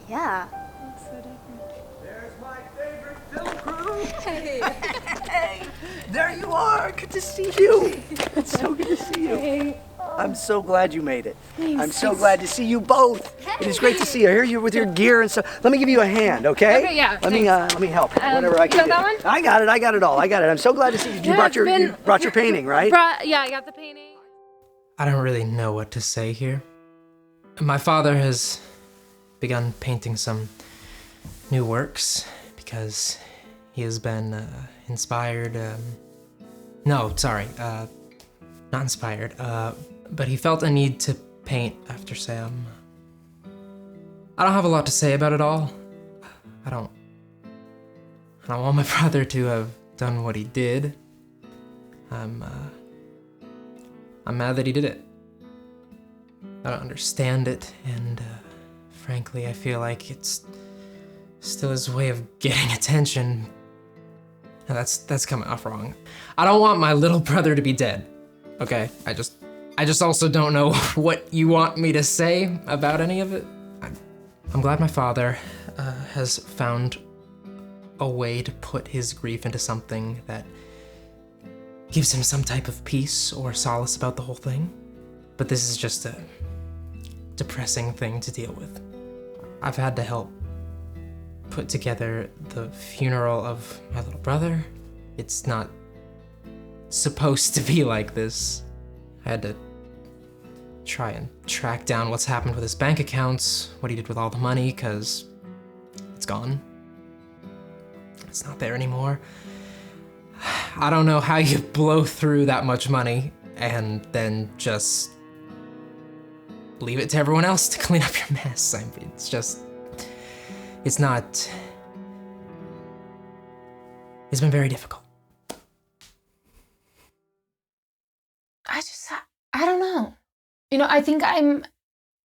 Yeah.
It's so different.
There's my favorite film crew. Hey, there you are. Good to see you. It's so good to see you.
Hey.
I'm so glad you made it.
Thanks.
I'm so glad to see you both. It is great to see you. Here you with your gear and stuff. Let me give you a hand, okay?
Okay, yeah.
Let me help. Whatever I can
you
do.
got that one?
I got it. I got it all. I got it. I'm so glad to see you. You
Yeah,
brought you brought your painting, right?
Yeah, I got the painting.
I don't really know what to say here. My father has begun painting some new works because he has been inspired. Not inspired. But he felt a need to paint after Sam. I don't have a lot to say about it all. I don't want my brother to have done what he did. I'm mad that he did it. I don't understand it, and frankly, I feel like it's still his way of getting attention. Now that's coming off wrong. I don't want my little brother to be dead. Okay? I just also don't know what you want me to say about any of it. I'm glad my father has found a way to put his grief into something that gives him some type of peace or solace about the whole thing. But this is just a depressing thing to deal with. I've had to help put together the funeral of my little brother. It's not supposed to be like this. I had to try and track down what's happened with his bank accounts, what he did with all the money, because it's gone. It's not there anymore. I don't know how you blow through that much money and then just leave it to everyone else to clean up your mess. I mean, it's been very difficult.
I don't know. I think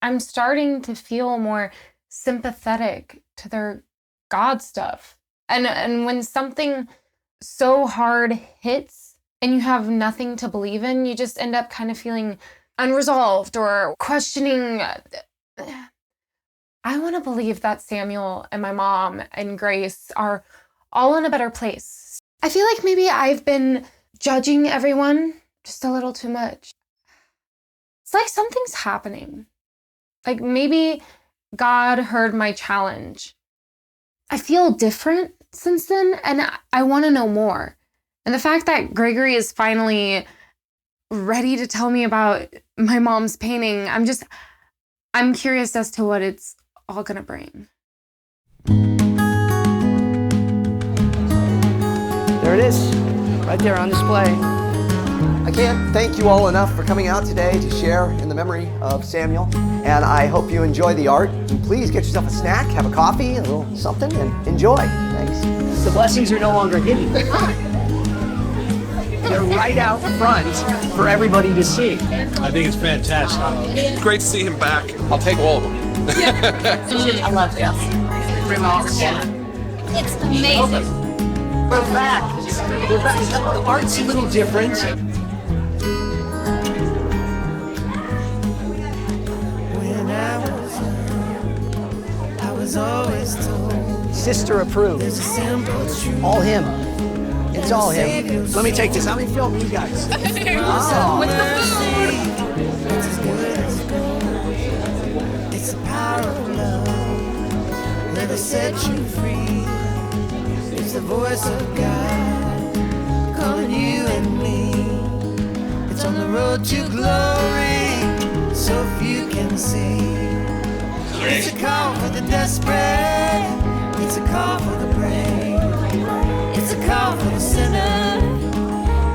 I'm starting to feel more sympathetic to their God stuff. And when something so hard hits and you have nothing to believe in, you just end up kind of feeling unresolved or questioning. I want to believe that Samuel and my mom and Grace are all in a better place. I feel like maybe I've been judging everyone just a little too much. It's like something's happening. Like maybe God heard my challenge. I feel different since then, and I want to know more. And the fact that Gregory is finally ready to tell me about my mom's painting, I'm curious as to what it's all gonna bring.
There it is, right there on display. I can't thank you all enough for coming out today to share in the memory of Samuel, and I hope you enjoy the art. And please get yourself a snack, have a coffee, a little something, and enjoy. Thanks. The blessings are no longer hidden. They're right out front for everybody to see.
I think it's fantastic. It's great to see him back. I'll take all of them.
I love this. It's amazing.
We're back. We're back. The art's a little different.
When I was always told.
Sister approved. All him. It's all him. Let me take this. How many film you guys? Oh.
What's the food? It's as good as gold. It's the power of love. Let us set you free. It's the voice of God calling you and me. It's on the road to glory. so few can see. It's a call for the desperate. It's a call for the brave. It's a call for the sinner.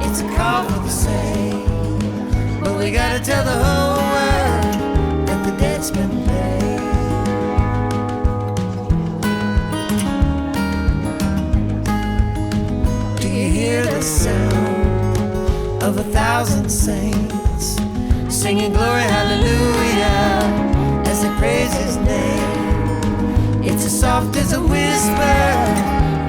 It's a call for the saved. But we gotta tell the whole world that the debt's been paid. Do you hear the sound of 1,000 saints singing glory, hallelujah, as they praise his name? It's as soft as a whisper,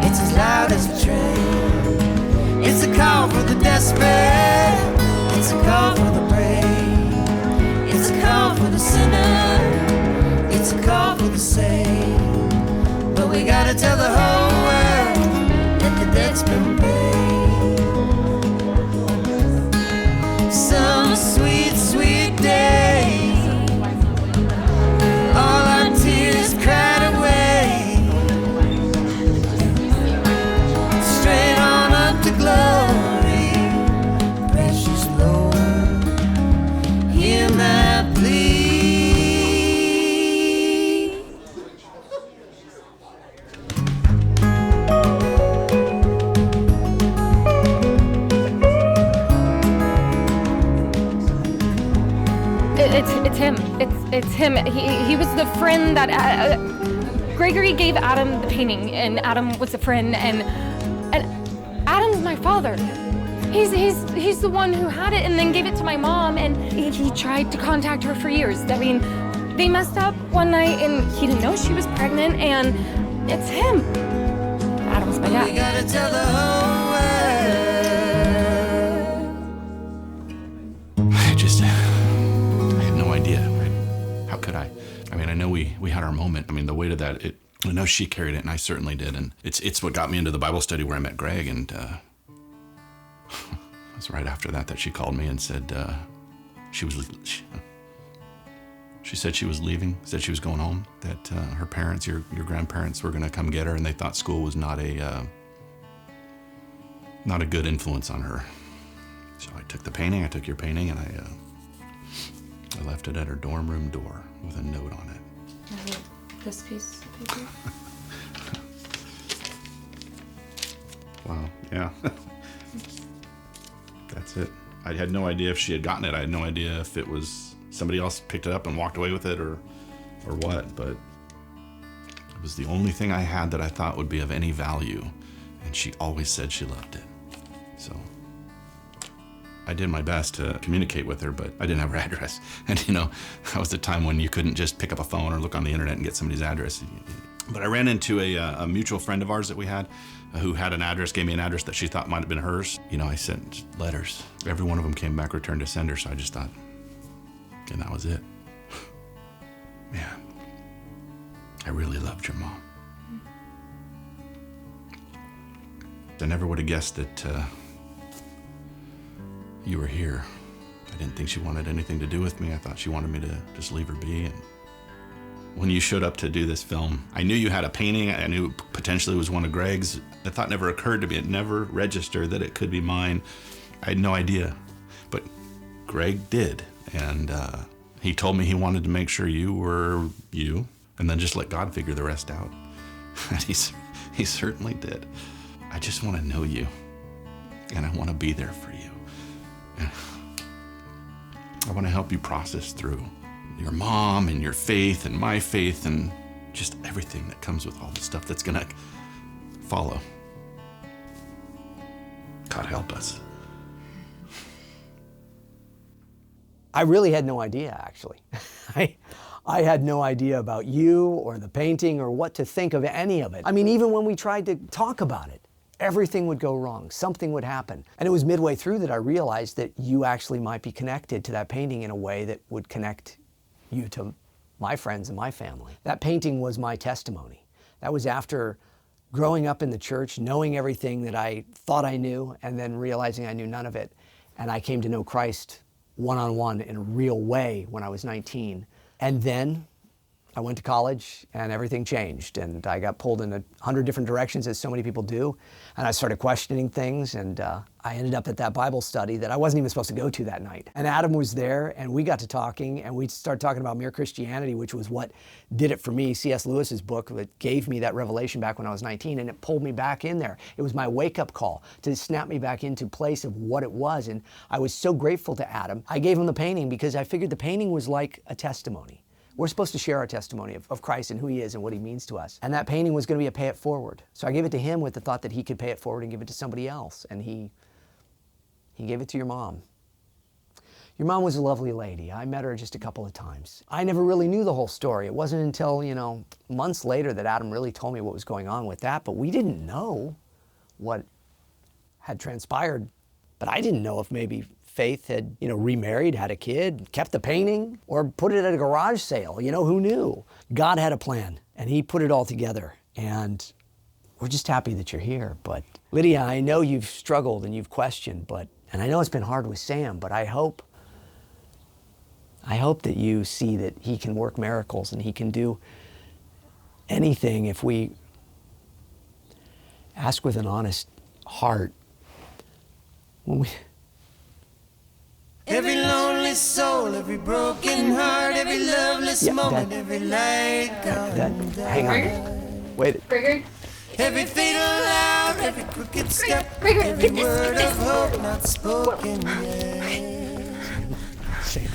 it's as loud as a train. It's a call for the desperate, it's a call for the brave. It's a call for the sinner, it's a call for the saved. But we gotta tell the whole world that the debt's been paid. Some sweet, sweet day, all our tears cried away. Straight on up to glory, precious Lord, hear my plea.
It's him. It's him. He was the friend that Gregory gave Adam the painting, and Adam was a friend, and Adam's my father. He's the one who had it and then gave it to my mom, and he tried to contact her for years. I mean, they messed up one night and he didn't know she was pregnant, and it's him. Adam's my dad.
We gotta tell the whole world.
I had no idea, right? How could I? I mean, I know we had our moment. I mean, the weight of that, I know she carried it, and I certainly did. And it's what got me into the Bible study where I met Greg. And it was right after that she called me and said she said she was leaving, said she was going home, that her parents, your grandparents, were going to come get her, and they thought school was not a good influence on her. So I took the painting, I took your painting, and I left it at her dorm room door with a note on it.
This piece of paper.
Wow, yeah. That's it. I had no idea if she had gotten it. I had no idea if it was somebody else picked it up and walked away with it or what, but it was the only thing I had that I thought would be of any value, and she always said she loved it. So I did my best to communicate with her, but I didn't have her address. And that was the time when you couldn't just pick up a phone or look on the internet and get somebody's address. But I ran into a mutual friend of ours that we had who had an address, gave me an address that she thought might have been hers. I sent letters. Every one of them came back returned to sender, so I just thought, and that was it. Man, I really loved your mom. I never would have guessed that you were here. I didn't think she wanted anything to do with me. I thought she wanted me to just leave her be. And when you showed up to do this film, I knew you had a painting. I knew potentially it was one of Greg's. The thought never occurred to me. It never registered that it could be mine. I had no idea. But Greg did. And he told me he wanted to make sure you were you, and then just let God figure the rest out. And he certainly did. I just want to know you, and I want to be there for you. And I want to help you process through your mom and your faith and my faith and just everything that comes with all the stuff that's gonna follow. God help us.
I really had no idea, actually. I had no idea about you or the painting or what to think of any of it. I mean, even when we tried to talk about it, everything would go wrong. Something would happen. And it was midway through that I realized that you actually might be connected to that painting in a way that would connect you to my friends and my family. That painting was my testimony. That was after growing up in the church, knowing everything that I thought I knew, and then realizing I knew none of it. And I came to know Christ one-on-one in a real way when I was 19. And then I went to college and everything changed, and I got pulled in 100 different directions, as so many people do, and I started questioning things, and I ended up at that Bible study that I wasn't even supposed to go to that night. And Adam was there, and we got to talking, and we started talking about Mere Christianity, which was what did it for me. C.S. Lewis's book that gave me that revelation back when I was 19, and it pulled me back in there. It was my wake-up call to snap me back into place of what it was, and I was so grateful to Adam. I gave him the painting because I figured the painting was like a testimony. We're supposed to share our testimony of Christ and who he is and what he means to us. And that painting was going to be a pay it forward. So I gave it to him with the thought that he could pay it forward and give it to somebody else. And he gave it to your mom. Your mom was a lovely lady. I met her just a couple of times. I never really knew the whole story. It wasn't until, months later that Adam really told me what was going on with that. But we didn't know what had transpired. But I didn't know if maybe Faith had, remarried, had a kid, kept the painting, or put it at a garage sale. Who knew? God had a plan, and he put it all together. And we're just happy that you're here. But Lydia, I know you've struggled and you've questioned, and I know it's been hard with Sam, but I hope that you see that he can work miracles and he can do anything if we ask with an honest heart.
Every lonely soul, every broken heart, every loveless moment, every light gone.
Hang on. Wait.
Gregory?
Every fatal hour, every crooked step, every word of hope not spoken yet.
Sam.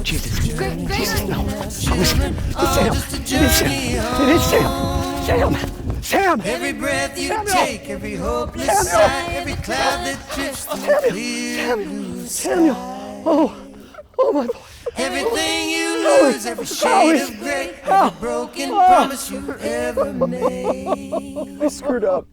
Jesus. Jesus, no.
Children, all just a journey home.
It is Sam. Sam. Sam.
Every breath you take, every hopeless sigh, every cloud that drifts through clear blue sky.
Samuel. Oh my boy.
Everything you lose, every shade of gray, every broken promise you ever made.
I screwed up.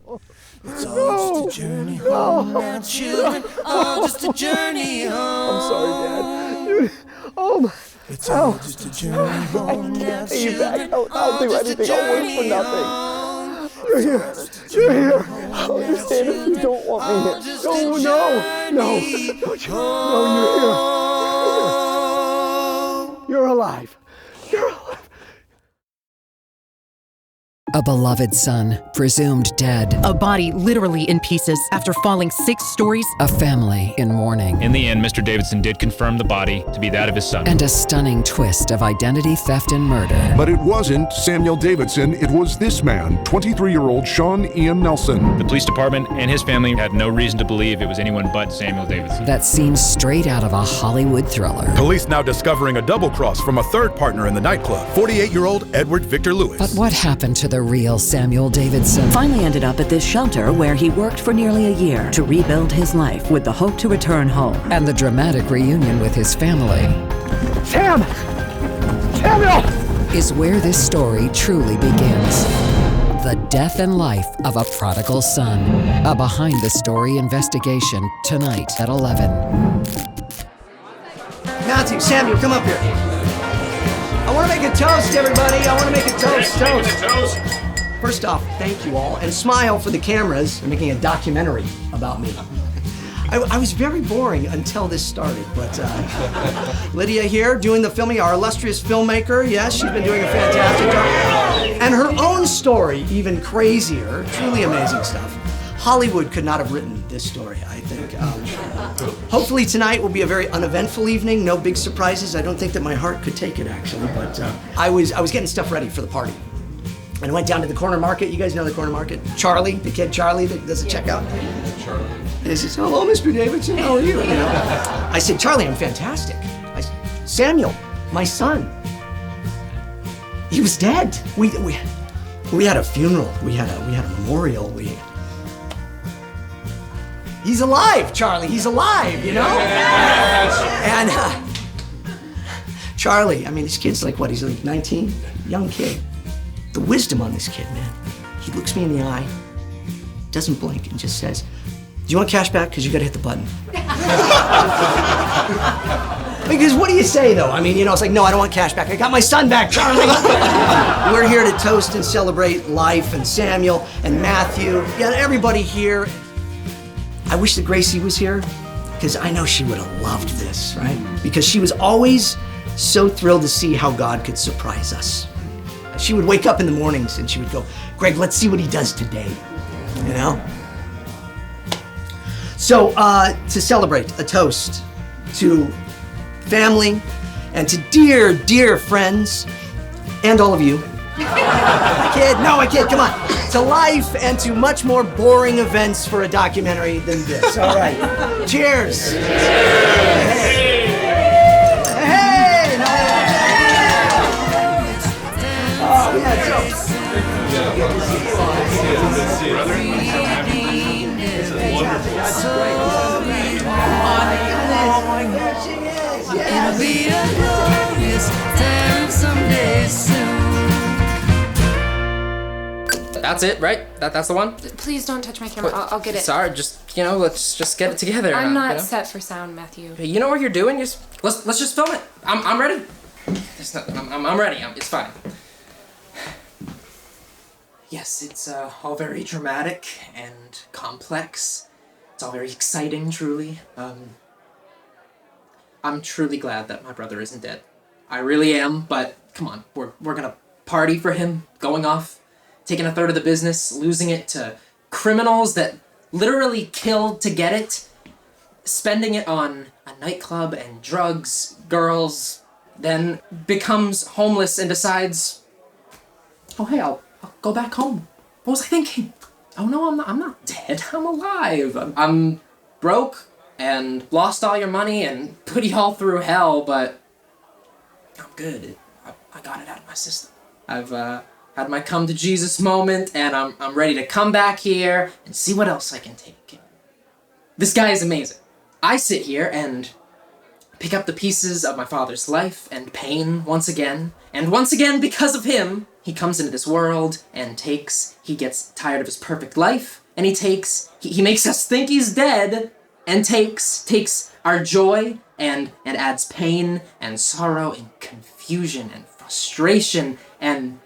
It's all just a journey home now, children. All just a journey home.
I'm sorry, Dad. Oh my.
It's all just a journey home now, children.
I'll do anything. I'll work for nothing. You're here. You're here. I'll understand if you don't want me here. No, you're here. You're alive. You're alive.
A beloved son, presumed dead.
A body literally in pieces after falling 6 stories.
A family in mourning.
In the end, Mr. Davidson did confirm the body to be that of his son.
And a stunning twist of identity theft and murder.
But it wasn't Samuel Davidson, it was this man, 23-year-old Sean Ian Nelson.
The police department and his family had no reason to believe it was anyone but Samuel Davidson.
That seems straight out of a Hollywood thriller.
Police now discovering a double cross from a third partner in the nightclub, 48-year-old Edward Victor Lewis.
But what happened to the real Samuel Davidson?
Finally ended up at this shelter where he worked for nearly a year to rebuild his life with the hope to return home.
And the dramatic reunion with his family.
Sam! Samuel!
Is where this story truly begins. The death and life of a prodigal son. A behind-the-story investigation tonight at 11.
Matthew, Samuel, come up here. I want to make a toast, everybody. I want to make a toast. First off, thank you all, and smile for the cameras. They're making a documentary about me. I was very boring until this started, but Lydia here doing the filming, our illustrious filmmaker. Yes, she's been doing a fantastic job. And her own story, even crazier, truly amazing stuff. Hollywood could not have written this story, I think. Hopefully tonight will be a very uneventful evening, no big surprises. I don't think that my heart could take it, actually, but I was getting stuff ready for the party. And I went down to the corner market. You guys know the corner market? Charlie, the kid Charlie that does the checkout. Charlie. And he says, hello, Mr. Davidson, how are you? I said, Charlie, I'm fantastic. Samuel, my son, he was dead. We had a funeral. We had a memorial. He's alive, Charlie. He's alive, And Charlie, this kid's like, what? He's like 19, young kid. The wisdom on this kid, man. He looks me in the eye, doesn't blink, and just says, do you want cash back? Because you got to hit the button. Because what do you say, though? It's like, no, I don't want cash back. I got my son back, Charlie. We're here to toast and celebrate life and Samuel and Matthew. Yeah, everybody here. I wish that Gracie was here, because I know she would have loved this, right? Because she was always so thrilled to see how God could surprise us. She would wake up in the mornings and she would go, Greg, let's see what he does today, you know? So to celebrate, a toast to family and to dear, dear friends and all of you. I kid, come on. To life and to much more boring events for a documentary than this. All right. Cheers. Hey. Oh, we had jokes. Oh my gosh, she is. It'll be a glorious time someday soon.
That's it, right? That's the one?
Please don't touch my camera. I'll get it.
Sorry, just, let's just get it together.
I'm not set for sound, Matthew.
You know what you're doing? Let's just film it. I'm ready. I'm ready. It's fine. Yes, it's all very dramatic and complex. It's all very exciting, truly. I'm truly glad that my brother isn't dead. I really am, but come on, we're gonna party for him, going off, taking a third of the business, losing it to criminals that literally killed to get it, spending it on a nightclub and drugs, girls, then becomes homeless and decides, oh hey, I'll go back home. What was I thinking? Oh no, I'm not dead, I'm alive. I'm broke and lost all your money and put you all through hell, but I'm good. I got it out of my system. I've had my come to Jesus moment, and I'm ready to come back here and see what else I can take. This guy is amazing. I sit here and pick up the pieces of my father's life and pain once again, and once again, because of him, he comes into this world and he gets tired of his perfect life, and he makes us think he's dead, and takes our joy and adds pain and sorrow and confusion and frustration, and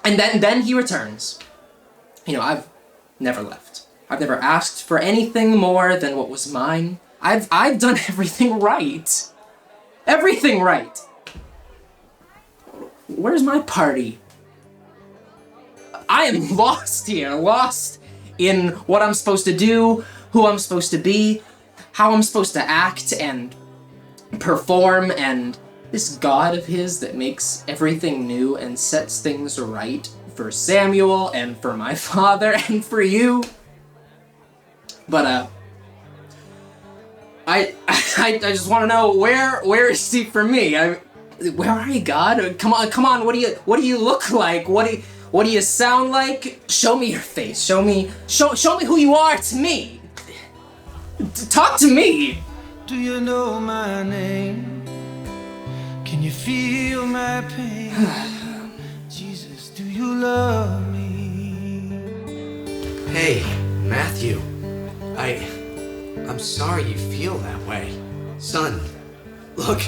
then he returns. I've never left. I've never asked for anything more than what was mine. I've done everything right. Everything right. Where's my party? I am lost here, lost in what I'm supposed to do, who I'm supposed to be, how I'm supposed to act and perform, and this God of his that makes everything new and sets things right for Samuel and for my father and for you. But I just want to know where is he for me? Where are you, God? Come on. What do you look like? What do you sound like? Show me your face. Show me who you are to me. Talk to me.
Do you know my name? Can you feel my pain? Jesus, do you love me?
Hey, Matthew. I'm sorry you feel that way. Son, look,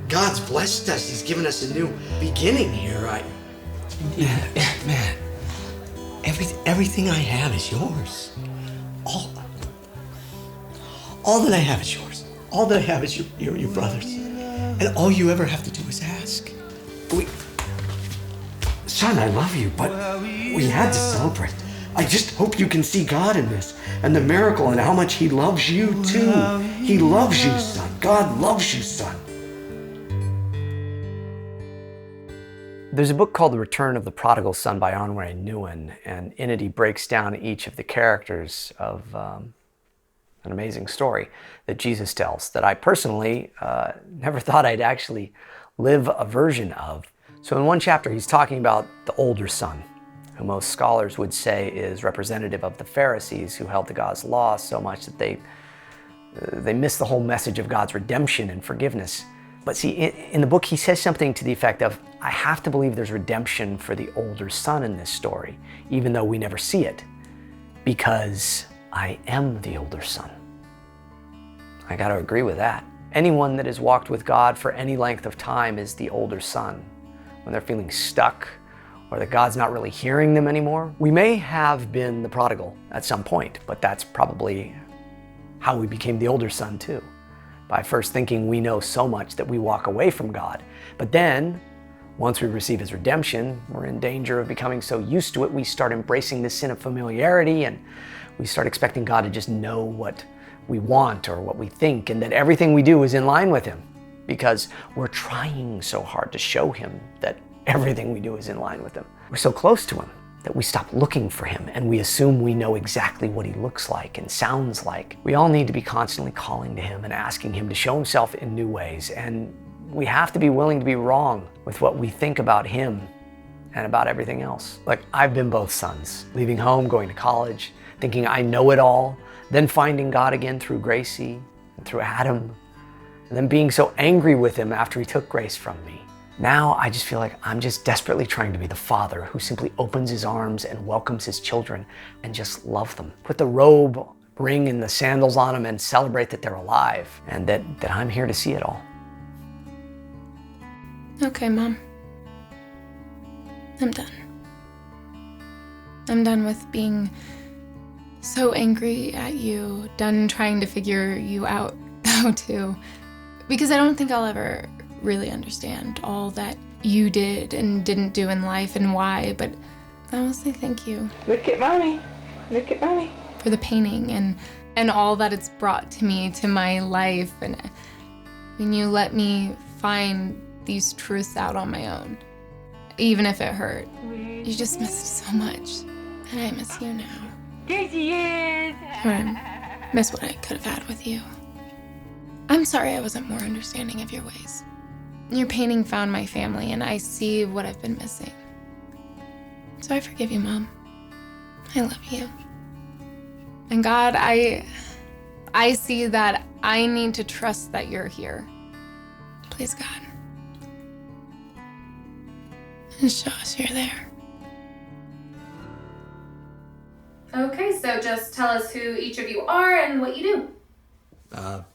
God's blessed us. He's given us a new beginning here. Man, everything I have is yours. All that I have is yours. All that I have is your brother's. And all you ever have to do is ask. Son, I love you, but we had to celebrate. I just hope you can see God in this and the miracle and how much he loves you too. He loves you, son. God loves you, son.
There's a book called The Return of the Prodigal Son by Henri Nouwen, and in it he breaks down each of the characters of an amazing story that Jesus tells that I personally never thought I'd actually live a version of. So in one chapter he's talking about the older son, who most scholars would say is representative of the Pharisees who held to God's law so much that they missed the whole message of God's redemption and forgiveness. But see, in the book he says something to the effect of, I have to believe there's redemption for the older son in this story, even though we never see it, because I am the older son. I got to agree with that. Anyone that has walked with God for any length of time is the older son. When they're feeling stuck or that God's not really hearing them anymore. We may have been the prodigal at some point, but that's probably how we became the older son too. By first thinking we know so much that we walk away from God. But then Once we receive his redemption, we're in danger of becoming so used to it, we start embracing the sin of familiarity, and we start expecting God to just know what we want or what we think, and that everything we do is in line with him, because we're trying so hard to show him that everything we do is in line with him. We're so close to him that we stop looking for him, and we assume we know exactly what he looks like and sounds like. We all need to be constantly calling to him and asking him to show himself in new ways, and we have to be willing to be wrong with what we think about him and about everything else. Like, I've been both sons, leaving home, going to college, thinking I know it all, then finding God again through Gracie and through Adam, and then being so angry with him after he took Grace from me. Now I just feel like I'm just desperately trying to be the father who simply opens his arms and welcomes his children and just love them. Put the robe, ring, and the sandals on them and celebrate that they're alive and that I'm here to see it all.
Okay, Mom. I'm done. I'm done with being so angry at you, done trying to figure you out, though, too. Because I don't think I'll ever really understand all that you did and didn't do in life and why, but I will say thank you.
Look at Mommy. Look at Mommy.
For the painting and all that it's brought to me, to my life, and when you let me find these truths out on my own, even if it hurt. You just missed so much, and I miss you now.
There she is.
Or I miss what I could have had with you. I'm sorry I wasn't more understanding of your ways. Your painting found my family, and I see what I've been missing. So I forgive you, Mom. I love you. And God, I see that I need to trust that you're here. Please, God. And show us you're there.
Okay, so just tell us who each of you are and what you do.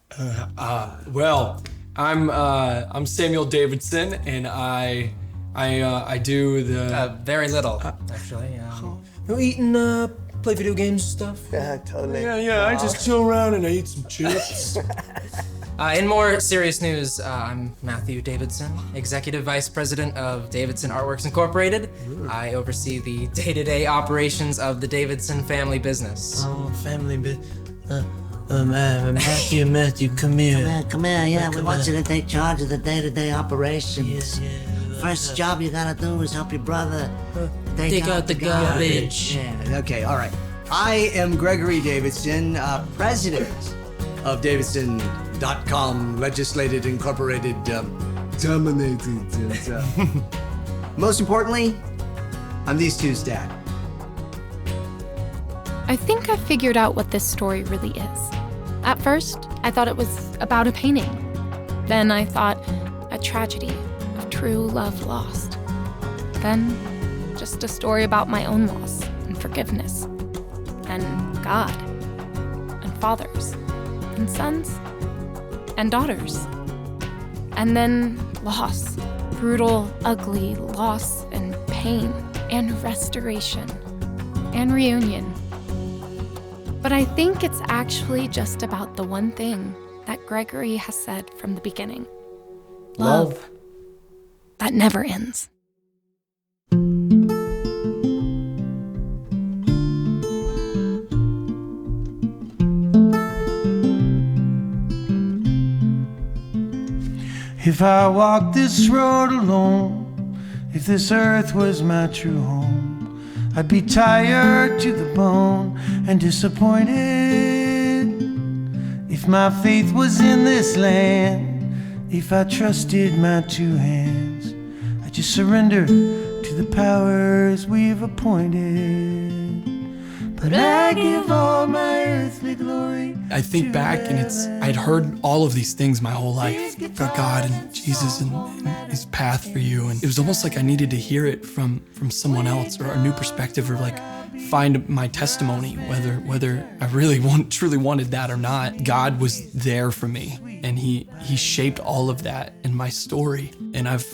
Well, I'm Samuel Davidson, and I do the
very little actually. Eating, play video games stuff.
Yeah, totally.
Yeah. I just chill around and I eat some chips.
In more serious news, I'm Matthew Davidson, Executive Vice President of Davidson Artworks Incorporated. I oversee the day-to-day operations of the Davidson family business.
Oh, family business. Matthew, come here.
Come here, yeah. We want you to take charge of the day-to-day operations.
Yeah.
First job you gotta do is help your brother
Take out the garbage.
Yeah.
Okay, all right. I am Gregory Davidson, president of Davidson.com, legislated, incorporated, dominated. Most importantly, I'm these two's dad.
I think I figured out what this story really is. At first, I thought it was about a painting. Then I thought a tragedy of true love lost. Then just a story about my own loss and forgiveness, and God, and fathers, and sons, and daughters. And then loss, brutal, ugly loss and pain, and restoration, and reunion. But I think it's actually just about the one thing that Gregory has said from the beginning. Love. That never ends.
If I walked this road alone, if this earth was my true home, I'd be tired to the bone and disappointed. If my faith was in this land, if I trusted my two hands, I'd just surrender to the powers we've appointed. But I give all my earthly glory.
I think back and I'd heard all of these things my whole life about God and Jesus and his path for you. And it was almost like I needed to hear it from someone else, or a new perspective, or like find my testimony, whether I really truly wanted that or not. God was there for me, and he shaped all of that in my story. And I've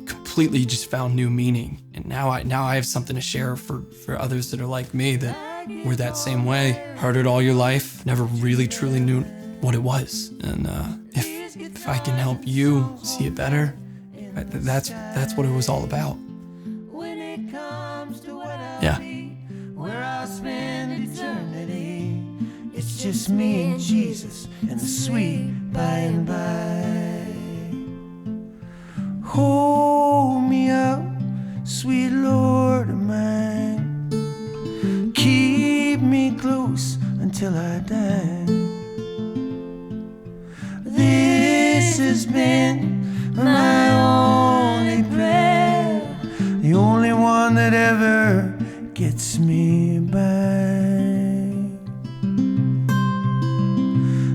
completely just found new meaning. And now I have something to share for others that are like me, that were that same way, heard it all your life, never really truly knew what it was. And if I can help you see it better, That's what it was all about. Yeah.
Where I'll spend eternity. It's just me and Jesus and the sweet by and by. Hold me up, sweet Lord of mine. Keep me close until I die. This has been my only prayer, the only one that ever gets me by.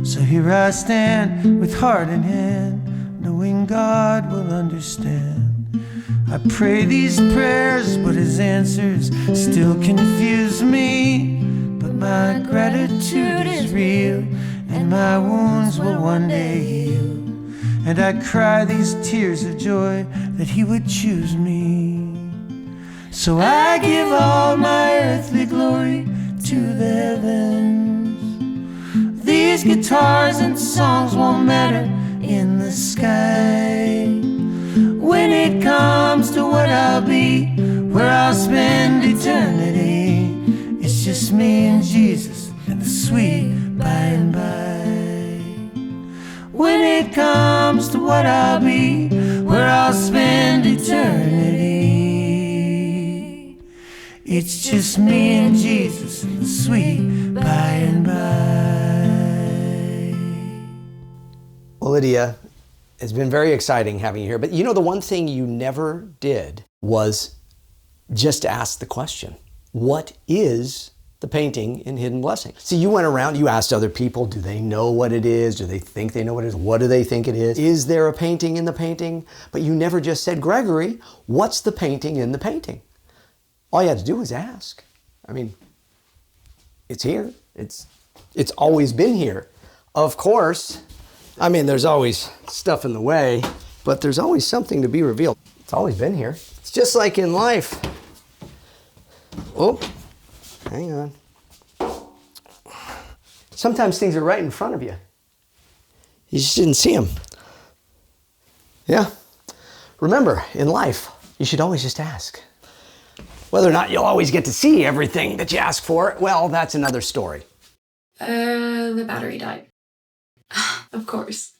So here I stand with heart in hand, knowing God will understand. I pray these prayers, but his answers still confuse me. But my gratitude is real, and my wounds will one day heal. And I cry these tears of joy that he would choose me. So I give all my earthly glory to the heavens. These guitars and songs won't matter in the sky. When it comes to what I'll be, where I'll spend eternity, it's just me and Jesus and the sweet by and by. When it comes to what I'll be, where I'll spend eternity, it's just me and Jesus and the sweet by and by.
Well, Lydia, it's been very exciting having you here. But you know, the one thing you never did was just ask the question, what is the painting in Hidden Blessing? See, you went around, you asked other people, do they know what it is? Do they think they know what it is? What do they think it is? Is there a painting in the painting? But you never just said, Gregory, what's the painting in the painting? All you had to do was ask. I mean, it's here. It's always been here. Of course, I mean, there's always stuff in the way, but there's always something to be revealed. It's always been here. It's just like in life. Oh, hang on. Sometimes things are right in front of you. You just didn't see them. Yeah. Remember, in life, you should always just ask. Whether or not you'll always get to see everything that you ask for, well, that's another story.
The battery died. Of course.